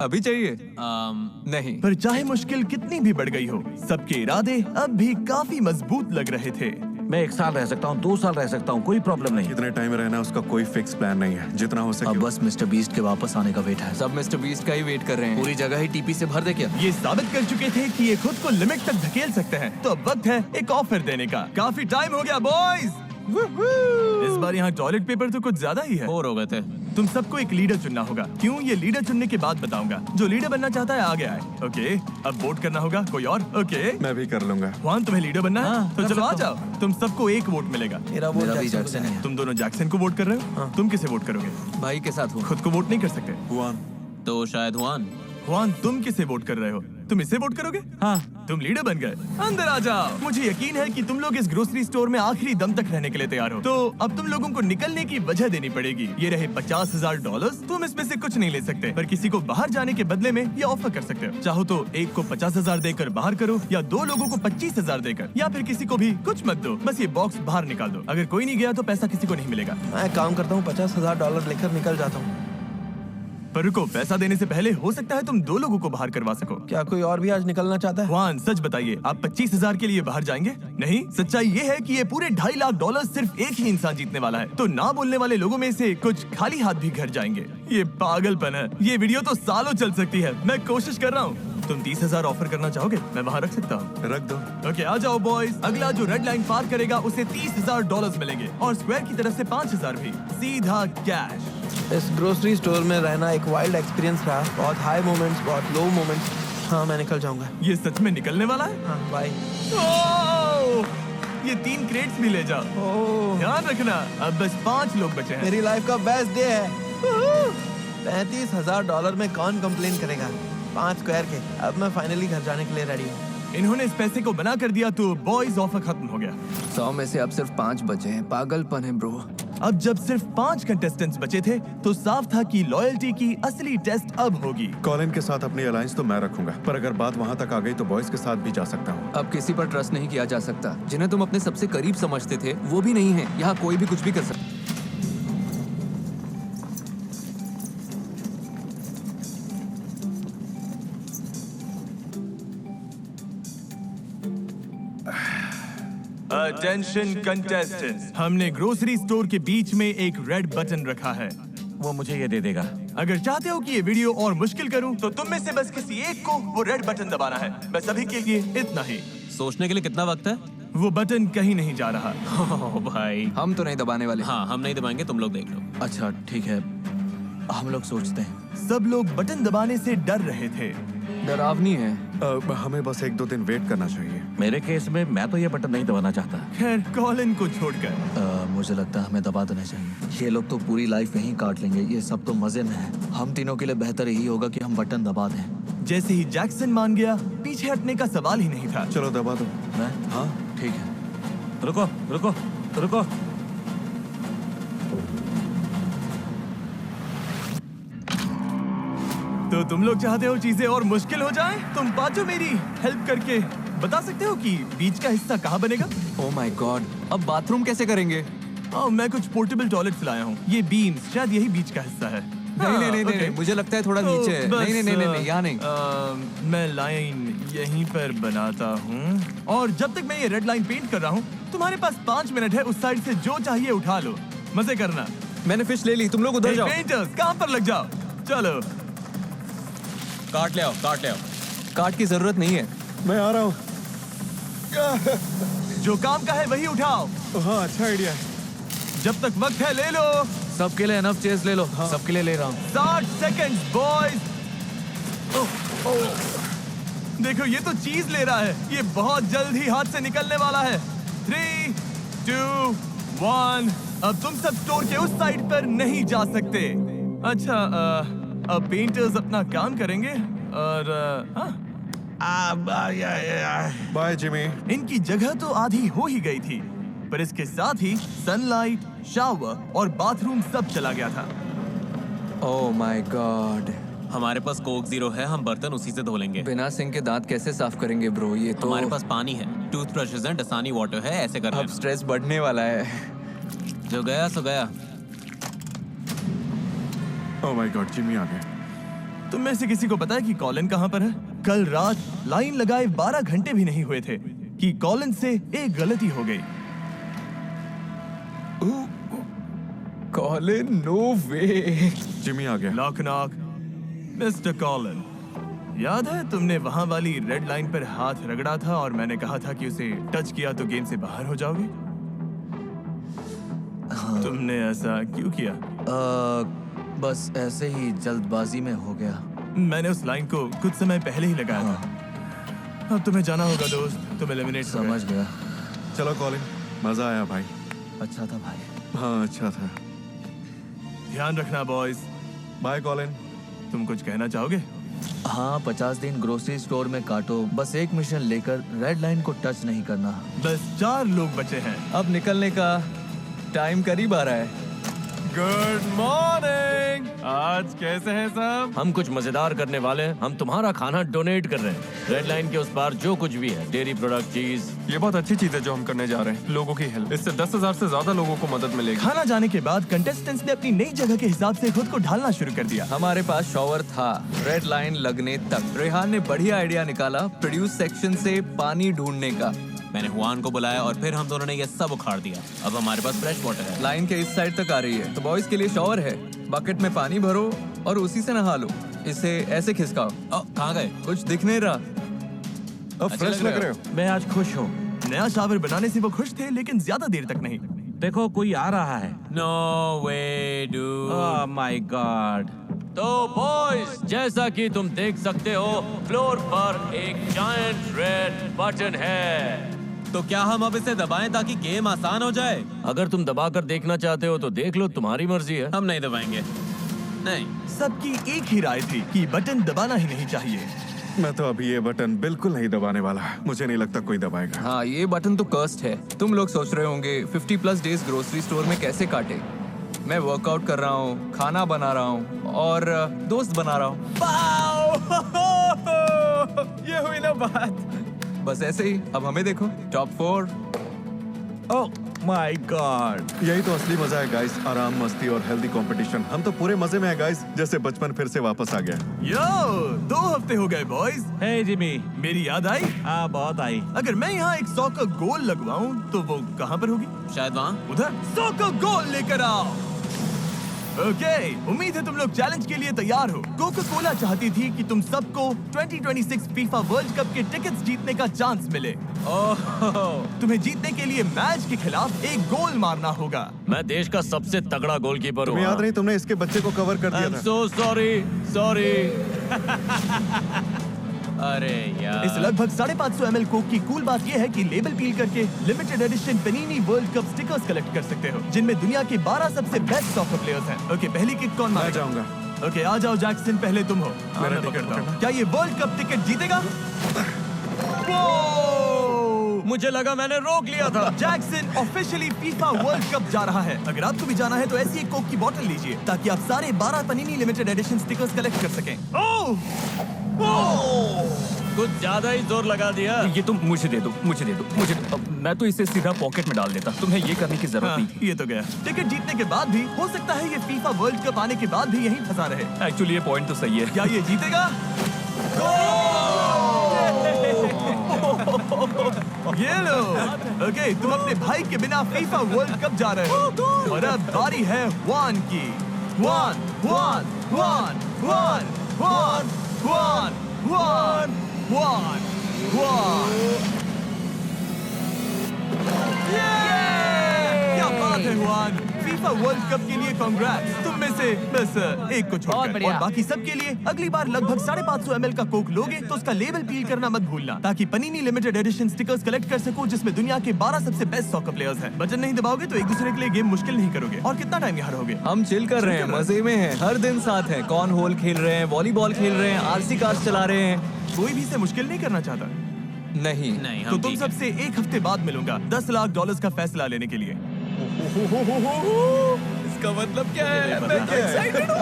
अभी चाहिए? नहीं। पर चाहे मुश्किल कितनी भी बढ़ गई हो, सबके इरादे अब भी काफी मजबूत लग रहे थे। मैं 1 साल रह सकता हूँ, 2 साल रह सकता हूँ, कोई प्रॉब्लम नहीं। कितने टाइम रहना उसका कोई फिक्स प्लान नहीं है, जितना हो सके। अब बस मिस्टर बीस्ट के वापस आने का वेट है। सब मिस्टर बीस्ट का ही वेट कर रहे हैं। पूरी जगह ही टीपी से भर दे क्या? ये साबित कर चुके थे कि ये खुद को लिमिट तक धकेल सकते हैं, तो अब वक्त है एक ऑफर देने का। काफी टाइम हो गया बॉयज। इस बार यहाँ टॉयलेट पेपर तो कुछ ज्यादा ही है। बोर हो गए थे। तुम सबको एक लीडर चुनना होगा। क्यों? ये लीडर चुनने के बाद बताऊंगा। जो लीडर बनना चाहता है आगे आए। ओके, अब वोट करना होगा। कोई और? ओके, मैं भी कर लूंगा। जुआन, तुम्हें लीडर बनना है? तो चलो आ जाओ। तुम सबको एक वोट मिलेगा। मेरा वोट जैक्सन है। तुम दोनों जैक्सन को वोट कर रहे हो? तुम किसे वोट करोगे? भाई के साथ हूँ। खुद को वोट नहीं कर सकते। तो शायद जुआन, तुम किसे वोट कर रहे हो? तुम इसे वोट करोगे? हाँ। तुम लीडर बन गए। अंदर आ जाओ। मुझे यकीन है कि तुम लोग इस ग्रोसरी स्टोर में आखिरी दम तक रहने के लिए तैयार हो। तो अब तुम लोगों को निकलने की वजह देनी पड़ेगी। ये रहे $50,000। तुम इसमें से कुछ नहीं ले सकते, पर किसी को बाहर जाने के बदले में ये ऑफर कर सकते हो। चाहो तो एक को 50,000 देकर बाहर करो, या 2 लोगों को 25,000 देकर, या फिर किसी को भी कुछ मत दो, बस ये बॉक्स बाहर निकाल दो। अगर कोई नहीं गया तो पैसा किसी को नहीं मिलेगा। मैं काम करता हूँ, $50,000 लेकर निकल जाता हूँ। पर रुको, पैसा देने से पहले हो सकता है तुम 2 लोगों को बाहर करवा सको। क्या कोई और भी आज निकलना चाहता है? जुआन, सच बताइए, आप 25,000 के लिए बाहर जाएंगे? नहीं, सच्चाई ये है कि ये पूरे $2.5 लाख सिर्फ एक ही इंसान जीतने वाला है। तो ना बोलने वाले लोगों में से कुछ खाली हाथ भी घर जाएंगे। ये पागलपन है। ये वीडियो तो सालों चल सकती है। मैं कोशिश कर रहा हूँ। तुम 30,000 ऑफर करना चाहोगे? मैं वहाँ रख सकता हूँ। रख दो। ओके, आ जाओ बॉयज। अगला जो रेड लाइन पार करेगा उसे $30,000 मिलेंगे, और स्क्वायर की तरफ से 5,000 भी, सीधा कैश। इस ग्रोसरी स्टोर में रहना एक वाइल्ड एक्सपीरियंस रहा। बहुत हाई मोमेंट्स, बहुत लो मोमेंट्स। हाँ, मैं निकल जाऊंगा। ये सच में निकलने वाला है? हाँ, बाय। ये 3 क्रेट्स भी ले जाओ। ध्यान रखना, अब बस 5 लोग बचे हैं। मेरी लाइफ का बेस्ट डे है। $35,000 में कौन कंप्लेन करेगा? 5 स्क्वायर के। अब मैं फाइनली घर जाने के लिए रेडी हूँ। इन्होंने इस पैसे को बना कर दिया तो बॉयज ऑफर खत्म हो गया। 100 में से अब सिर्फ 5 बचे हैं। पागलपन है ब्रो। अब जब सिर्फ 5 कंटेस्टेंट्स बचे थे तो साफ था कि लॉयल्टी की असली टेस्ट अब होगी। कॉलिन के साथ अपनी अलायंस तो मैं रखूंगा, पर अगर बात वहाँ तक आ गई तो बॉयज के साथ भी जा सकता हूँ। अब किसी पर ट्रस्ट नहीं किया जा सकता। जिन्हें तुम अपने सबसे करीब समझते थे वो भी नहीं है। यहाँ कोई भी कुछ भी कर सकता। अटेंशन कंटेस्टेंट्स, हमने ग्रोसरी स्टोर के बीच में एक रेड बटन रखा है। वो मुझे ये दे देगा। अगर चाहते हो कि ये वीडियो और मुश्किल करूं, तो तुम में से बस किसी एक को वो रेड बटन दबाना है। बस अभी के लिए इतना ही। सोचने के लिए कितना वक्त है? वो बटन कहीं नहीं जा रहा। भाई, हम तो नहीं दबाने वाले। हाँ, हम नहीं दबाएंगे, तुम लोग देख लो। अच्छा ठीक है, हम लोग सोचते हैं। सब लोग बटन दबाने से डर रहे थे। डरावनी है। हमें बस 1-2 दिन वेट करना चाहिए। मेरे केस में मैं तो ये बटन नहीं दबाना चाहता। खैर, कॉलिन को छोड़कर मुझे लगता है हमें दबा देना चाहिए। ये लोग तो पूरी लाइफ यहीं काट लेंगे। ये सब तो मजे में है। हम तीनों के लिए बेहतर यही होगा कि हम बटन दबा दें। जैसे ही जैक्सन मान गया, पीछे हटने का सवाल ही नहीं था। चलो दबा दो। मैं? हाँ ठीक है। रुको रुको रुको। तो तुम लोग चाहते हो चीजें और मुश्किल हो जाएं? तुम पांचों मेरी हेल्प करके बता सकते हो कि बीच का हिस्सा कहाँ बनेगा? ओह माय गॉड, अब बाथरूम कैसे करेंगे? मैं कुछ पोर्टेबल टॉयलेट्स लाया हूँ। ये बीम्स शायद यही बीच का हिस्सा है। नहीं, मुझे लगता है थोड़ा नीचे है। नहीं, यहाँ नहीं। मैं लाइन यहीं पर बनाता हूँ, और जब तक मैं ये रेड लाइन पेंट कर रहा हूँ, तुम्हारे पास 5 मिनट है। उस साइड से जो चाहिए उठा लो। मजे करना। मैंने फिश ले ली, तुम लोग उधर जाओ। पेंटर्स, काम पर लग जाओ। चलो, काट ले आओ, काट ले आओ। काट की जरूरत नहीं है। मैं आ रहा हूँ। जो काम का है वही उठाओ। हाँ, अच्छा आइडिया है। जब तक वक्त है ले लो। सबके लिए एनफ चेयर्स ले लो। हाँ। सबके लिए ले रहा हूँ। 60 सेकंड्स बॉयज। देखो, ये तो चीज ले रहा है। ये बहुत जल्द ही हाथ से निकलने वाला है। 3, 2, 1। अब तुम सब स्टोर के उस साइड पर नहीं जा सकते। अच्छा, अब पेंटर्स अपना काम करेंगे, और बाय जिमी। इनकी जगह तो आधी हो ही गई थी, पर इसके साथ ही सनलाइट, शावर और बाथरूम सब चला गया था। ओह माय गॉड। हमारे पास कोक 0 है, हम बर्तन उसी से धो लेंगे। बिना सिंक के दांत कैसे साफ करेंगे ब्रो? ये तो हमारे पास पानी है, टूथब्रशेस हैं, डसानी वाटर है। ऐसे करना। अब स्ट्रेस बढ़ने वाला है। जो गया सो गया। ओह माय गॉड, जिमी आ गए। तुम में से किसी को पता है कि कॉलिन कहाँ पर है? कल रात लाइन लगाए 12 घंटे भी नहीं हुए थे कि कॉलिन से एक गलती हो गई। कॉलिन, नो वे। जिमी आ गया। Knock knock. मिस्टर कॉलिन, याद है तुमने वहां वाली रेड लाइन पर हाथ रगड़ा था और मैंने कहा था कि उसे टच किया तो गेम से बाहर हो जाओगे? हाँ। तुमने ऐसा क्यों किया? बस ऐसे ही जल्दबाजी में हो गया। मैंने उस लाइन को कुछ समय पहले ही लगाया था। अब तुम्हें जाना होगा दोस्त, तुम एलिमिनेट समझ गया। चलो कॉलिन, मजा आया भाई। अच्छा था भाई। हाँ अच्छा था। ध्यान रखना बॉयज। Bye Colin. तुम कुछ कहना चाहोगे? हाँ, 50 दिन ग्रोसरी स्टोर में काटो, बस एक मिशन लेकर रेड लाइन को टच नहीं करना। बस 4 लोग बचे हैं। अब निकलने का टाइम करीब आ रहा है। Good morning. आज कैसे हैं सब? हम कुछ मजेदार करने वाले हैं। हम तुम्हारा खाना डोनेट कर रहे हैं। रेड लाइन के उस पार जो कुछ भी है, डेयरी प्रोडक्ट, चीज। ये बहुत अच्छी चीज है जो हम करने जा रहे हैं, लोगों की हेल्प। इससे 10,000 से ज्यादा लोगों को मदद मिलेगी। खाना जाने के बाद कंटेस्टेंट्स ने अपनी नई जगह के हिसाब से खुद को ढालना शुरू कर दिया। हमारे पास शॉवर था रेड लाइन लगने तक। रेहान ने बढ़िया आइडिया निकाला प्रोड्यूस सेक्शन से पानी ढूंढने का। मैंने हुआन को बुलाया और फिर हम दोनों ने ये सब उखाड़ दिया। अब हमारे पास फ्रेश वाटर है। लाइन के इस साइड तक आ रही है, तो बॉयज के लिए शॉवर है। बकेट में पानी भरो और उसी से नहा लो। इसे ऐसे खिसकाओ। कहाँ गए? कुछ दिख नहीं रहा। अब फ्रेश लग रहे हो। मैं आज खुश हूँ। नया शावर बनाने से वो खुश थे, लेकिन ज्यादा देर तक नहीं। देखो कोई आ रहा है। No way dude. Oh my god. तो बॉयज, जैसा कि तुम देख सकते हो, फ्लोर पर एक जायंट रेड बटन है। तो क्या हम अब इसे दबाएं ताकि गेम आसान हो जाए? अगर तुम दबाकर देखना चाहते हो तो देख लो, तुम्हारी मर्जी है। हम नहीं दबाएंगे। नहीं। सबकी एक ही राय थी कि बटन दबाना ही नहीं चाहिए। मैं तो अभी ये बटन बिल्कुल नहीं दबाने वाला। मुझे नहीं लगता कोई दबाएगा। हाँ, ये बटन तो कर्स्ड है। तुम लोग सोच रहे होंगे 50+ डेज ग्रोसरी स्टोर में कैसे काटे। मैं वर्कआउट कर रहा हूँ, खाना बना रहा हूँ और दोस्त बना रहा हूँ। ये हुई ना बात। बस ऐसे ही। अब हमें देखो, टॉप 4। Oh my God. यही तो असली मजा है गाइस। आराम, मस्ती और हेल्दी कंपटीशन। हम तो पूरे मजे में हैं गाइस, जैसे बचपन फिर से वापस आ गया। यो, 2 हफ्ते हो गए बॉयज। हे जिमी। मेरी याद आई? हाँ, बहुत आई। अगर मैं यहाँ एक 100 का गोल लगवाऊं तो वो कहाँ पर होगी? शायद वहाँ। उधर। 100 का गोल लेकर आओ। ओके, उम्मीद है तुम लोग चैलेंज के लिए तैयार हो। कोका कोला चाहती थी कि तुम सबको 2026 फीफा वर्ल्ड कप के टिकट्स जीतने का चांस मिले। तुम्हें जीतने के लिए मैच के खिलाफ एक गोल मारना होगा। मैं देश का सबसे तगड़ा गोलकीपर हूँ। तुम्हें याद नहीं, तुमने इसके बच्चे को कवर कर दिया था। So sorry. अरे यार। इस लगभग 550 ml कोक की कूल बात यह है कि लेबल पील करके limited edition Panini world cup stickers collect कर सकते हो, जिनमें दुनिया के 12 सबसे बेस्ट सॉकर प्लेयर्स हैं। ओके, पहली किक कौन मारेगा? मैं जाऊंगा। ओके, आ जाओ जैक्सन, पहले तुम हो। मैं पकड़ता हूँ। क्या ये वर्ल्ड कप टिकट जीतेगा? मुझे लगा मैंने रोक लिया था। Jackson officially FIFA world cup जा रहा है। अगर आपको भी जाना है तो ऐसी एक कोक की बोतल लीजिए ताकि आप सारे 12 पनीनी लिमिटेड एडिशन स्टिकर्स कलेक्ट कर सकें। कुछ ज्यादा ही जोर लगा दिया। ये तुम मुझे दे दो। मैं तो इसे सीधा पॉकेट में डाल देता। तुम्हें ये करने की जरूरत नहीं। ये तो गया। टिकट जीतने के बाद भी हो सकता है ये फीफा वर्ल्ड कप आने के बाद भी यहीं फंसा रहे। एक्चुअली ये पॉइंट तो सही है। क्या ये जीतेगा? ये लो। ओके, तुम अपने भाई के बिना फीफा वर्ल्ड कप जा रहे हो और अब बारी है वान की। वान। क्या बात है हुआन, फीफा वर्ल्ड कप के लिए कांग्रेट्स। तुम में से बस एक को छोड़कर और बाकी सब के लिए अगली बार लगभग 550 ml का कोक लोगे तो उसका लेबल पील करना मत भूलना, ताकि पनीनी लिमिटेड एडिशन स्टिकर्स कलेक्ट कर सको जिसमें दुनिया के 12 सबसे बेस्ट सॉकर प्लेयर्स हैं। बटन नहीं दबाओगे तो एक दूसरे के लिए गेम मुश्किल नहीं करोगे। और कितना टाइम यहाँ रहोगे? हम चिल कर रहे हैं, मजे में हैं, हर दिन साथ हैं। कॉर्न होल खेल रहे हैं, वॉलीबॉल खेल रहे हैं, आरसी कार्स चला रहे हैं। कोई भी इसे मुश्किल नहीं करना चाहता। नहीं। तो तुम सबसे एक हफ्ते बाद मिलूंगा $10 लाख का फैसला लेने के लिए। इसका मतलब क्या है? मैं एक्साइटेड हूँ।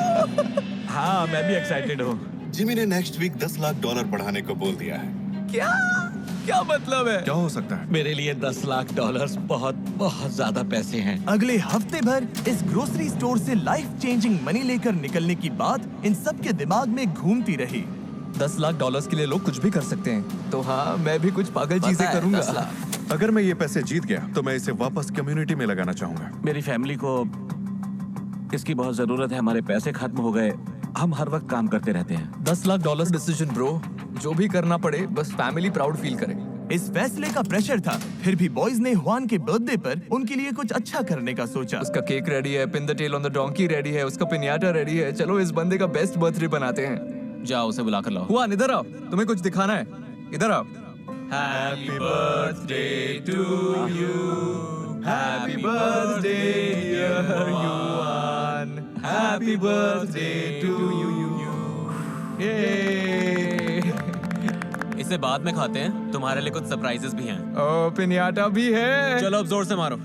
हाँ, मैं भी एक्साइटेड हूँ। जिमी ने नेक्स्ट वीक $10 लाख बढ़ाने को बोल दिया है। क्या? क्या मतलब है? क्या हो सकता है? मेरे लिए 10 लाख डॉलर्स बहुत बहुत ज्यादा पैसे हैं। अगले हफ्ते भर इस ग्रोसरी स्टोर से लाइफ चेंजिंग मनी लेकर निकलने की बात इन सब के दिमाग में घूमती रही। 10 लाख डॉलर्स के लिए लोग कुछ भी कर सकते हैं, तो हाँ मैं भी कुछ पागल चीजें करूंगा। अगर मैं ये पैसे जीत गया तो मैं इसे वापस कम्युनिटी में लगाना चाहूंगा। मेरी फैमिली को इसकी बहुत जरूरत है। हमारे पैसे खत्म हो गए, हम हर वक्त काम करते रहते हैं। 10 लाख डॉलर डिसीजन ब्रो, जो भी करना पड़े बस फैमिली प्राउड फील करे। इस फैसले का प्रेशर था, फिर भी बॉयज ने हुआन के बर्थडे पर उनके लिए कुछ अच्छा करने का सोचा। उसका केक रेडी है, pin the tail on the donkey ready है, उसका पिन्याटा रेडी है। चलो इस बंदे का बेस्ट बर्थडे बनाते हैं। जाओ उसे बुला कर लाओ। हुआन इधर आओ, तुम्हें कुछ दिखाना है, इधर आओ। Happy birthday to you. Happy birthday dear Yuan. Happy birthday to you. Yay. इसे बाद में खाते हैं, तुम्हारे लिए कुछ सरप्राइजेस भी हैं। ओ पिन्याटा भी है। चलो अब जोर से मारो।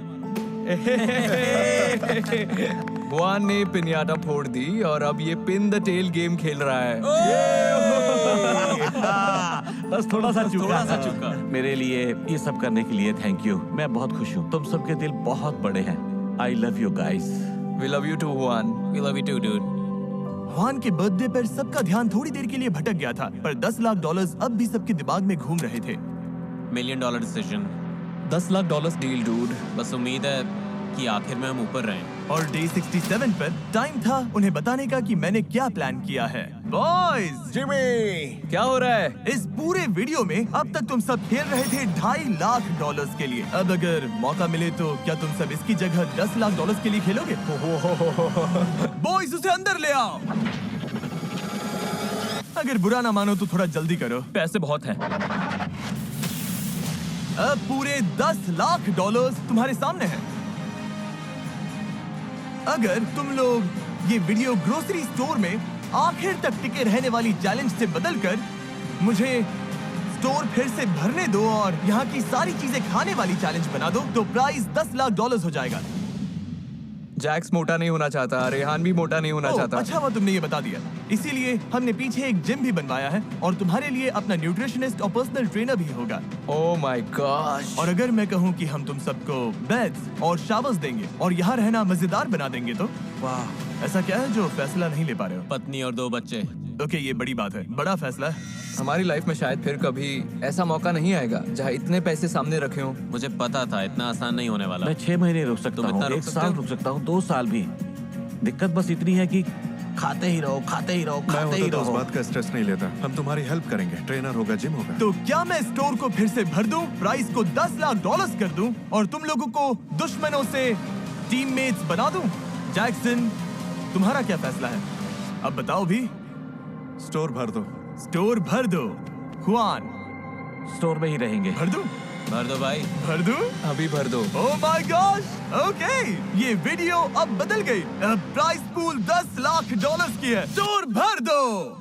हुआन ने पिन्याटा फोड़ दी और अब ये पिन द टेल गेम खेल रहा है। बस थोड़ा सा चूका। मेरे लिए ये सब करने के लिए थैंक यू। मैं बहुत खुश हूँ। तुम सबके दिल बहुत बड़े हैं। I love you guys. We love you too, Juan. We love you too, dude. Hwan के बर्थडे पर सबका ध्यान थोड़ी देर के लिए भटक गया था, पर 10 लाख डॉलर्स अब भी सबके दिमाग में घूम रहे थे। $1 million decision. 10 lakh dollars deal dude. बस उम्मीद है कि आखिर में हम ऊपर रहें। और डे 67 पर टाइम था उन्हें बताने का कि मैंने क्या प्लान किया है। बॉयज, जिमी, क्या हो रहा है? इस पूरे वीडियो में अब तक तुम सब खेल रहे थे $2.5 लाख के लिए। अब अगर मौका मिले तो क्या तुम सब इसकी जगह $10 लाख के लिए खेलोगे? बॉयज, उसे अंदर ले आओ। अगर बुरा ना मानो तो थोड़ा जल्दी करो, पैसे बहुत हैं। अब पूरे $10 लाख तुम्हारे सामने हैं। अगर तुम लोग ये वीडियो ग्रोसरी स्टोर में आखिर तक टिके रहने वाली चैलेंज से बदलकर मुझे स्टोर फिर से भरने दो और यहाँ की सारी चीजें खाने वाली चैलेंज बना दो, तो प्राइस $10 लाख हो जाएगा। जैक्स मोटा नहीं होना चाहता, रेहान भी मोटा नहीं होना चाहता। अच्छा हुआ तुमने ये बता दिया। इसीलिए हमने पीछे एक जिम भी बनवाया है और तुम्हारे लिए अपना न्यूट्रिशनिस्ट और पर्सनल ट्रेनर भी होगा। Oh my gosh. और अगर मैं कहूँ कि हम तुम सबको बेड्स और शावर्स देंगे और यहाँ रहना मजेदार बना देंगे तो वाह, ऐसा क्या है जो फैसला नहीं ले पा रहे हो? पत्नी और 2 बच्चे। ओके, ये बड़ी बात है, बड़ा फैसला है। हमारी लाइफ में शायद फिर कभी ऐसा मौका नहीं आएगा जहाँ इतने पैसे सामने रखे हों। मुझे पता था इतना आसान नहीं होने वाला। मैं 6 महीने रुक सकता हूँ, 1 साल रुक सकता हूँ, 2 साल भी। दिक्कत बस इतनी है कि खाते ही रहो, खाते ही रहो, खाते ही मैं उस रहो। बात का स्ट्रेस नहीं लेता। हम तुम्हारी हेल्प करेंगे, ट्रेनर होगा, जिम होगा। तो क्या मैं स्टोर को फिर से भर दूं, प्राइस को $10 लाख कर दूं और तुम लोगों को दुश्मनों से टीममेट्स बना दूं? जैक्सन, तुम्हारा क्या फैसला है? अब बताओ भी। स्टोर भर दो। स्टोर भर दो। हुआन, स्टोर में ही रहेंगे। भर दूं? भर दो भाई। भर दूं? अभी भर दो। ओह माय गॉश, ओके, ये वीडियो अब बदल गई। अब प्राइस पूल $10 लाख की है। स्टोर भर दो।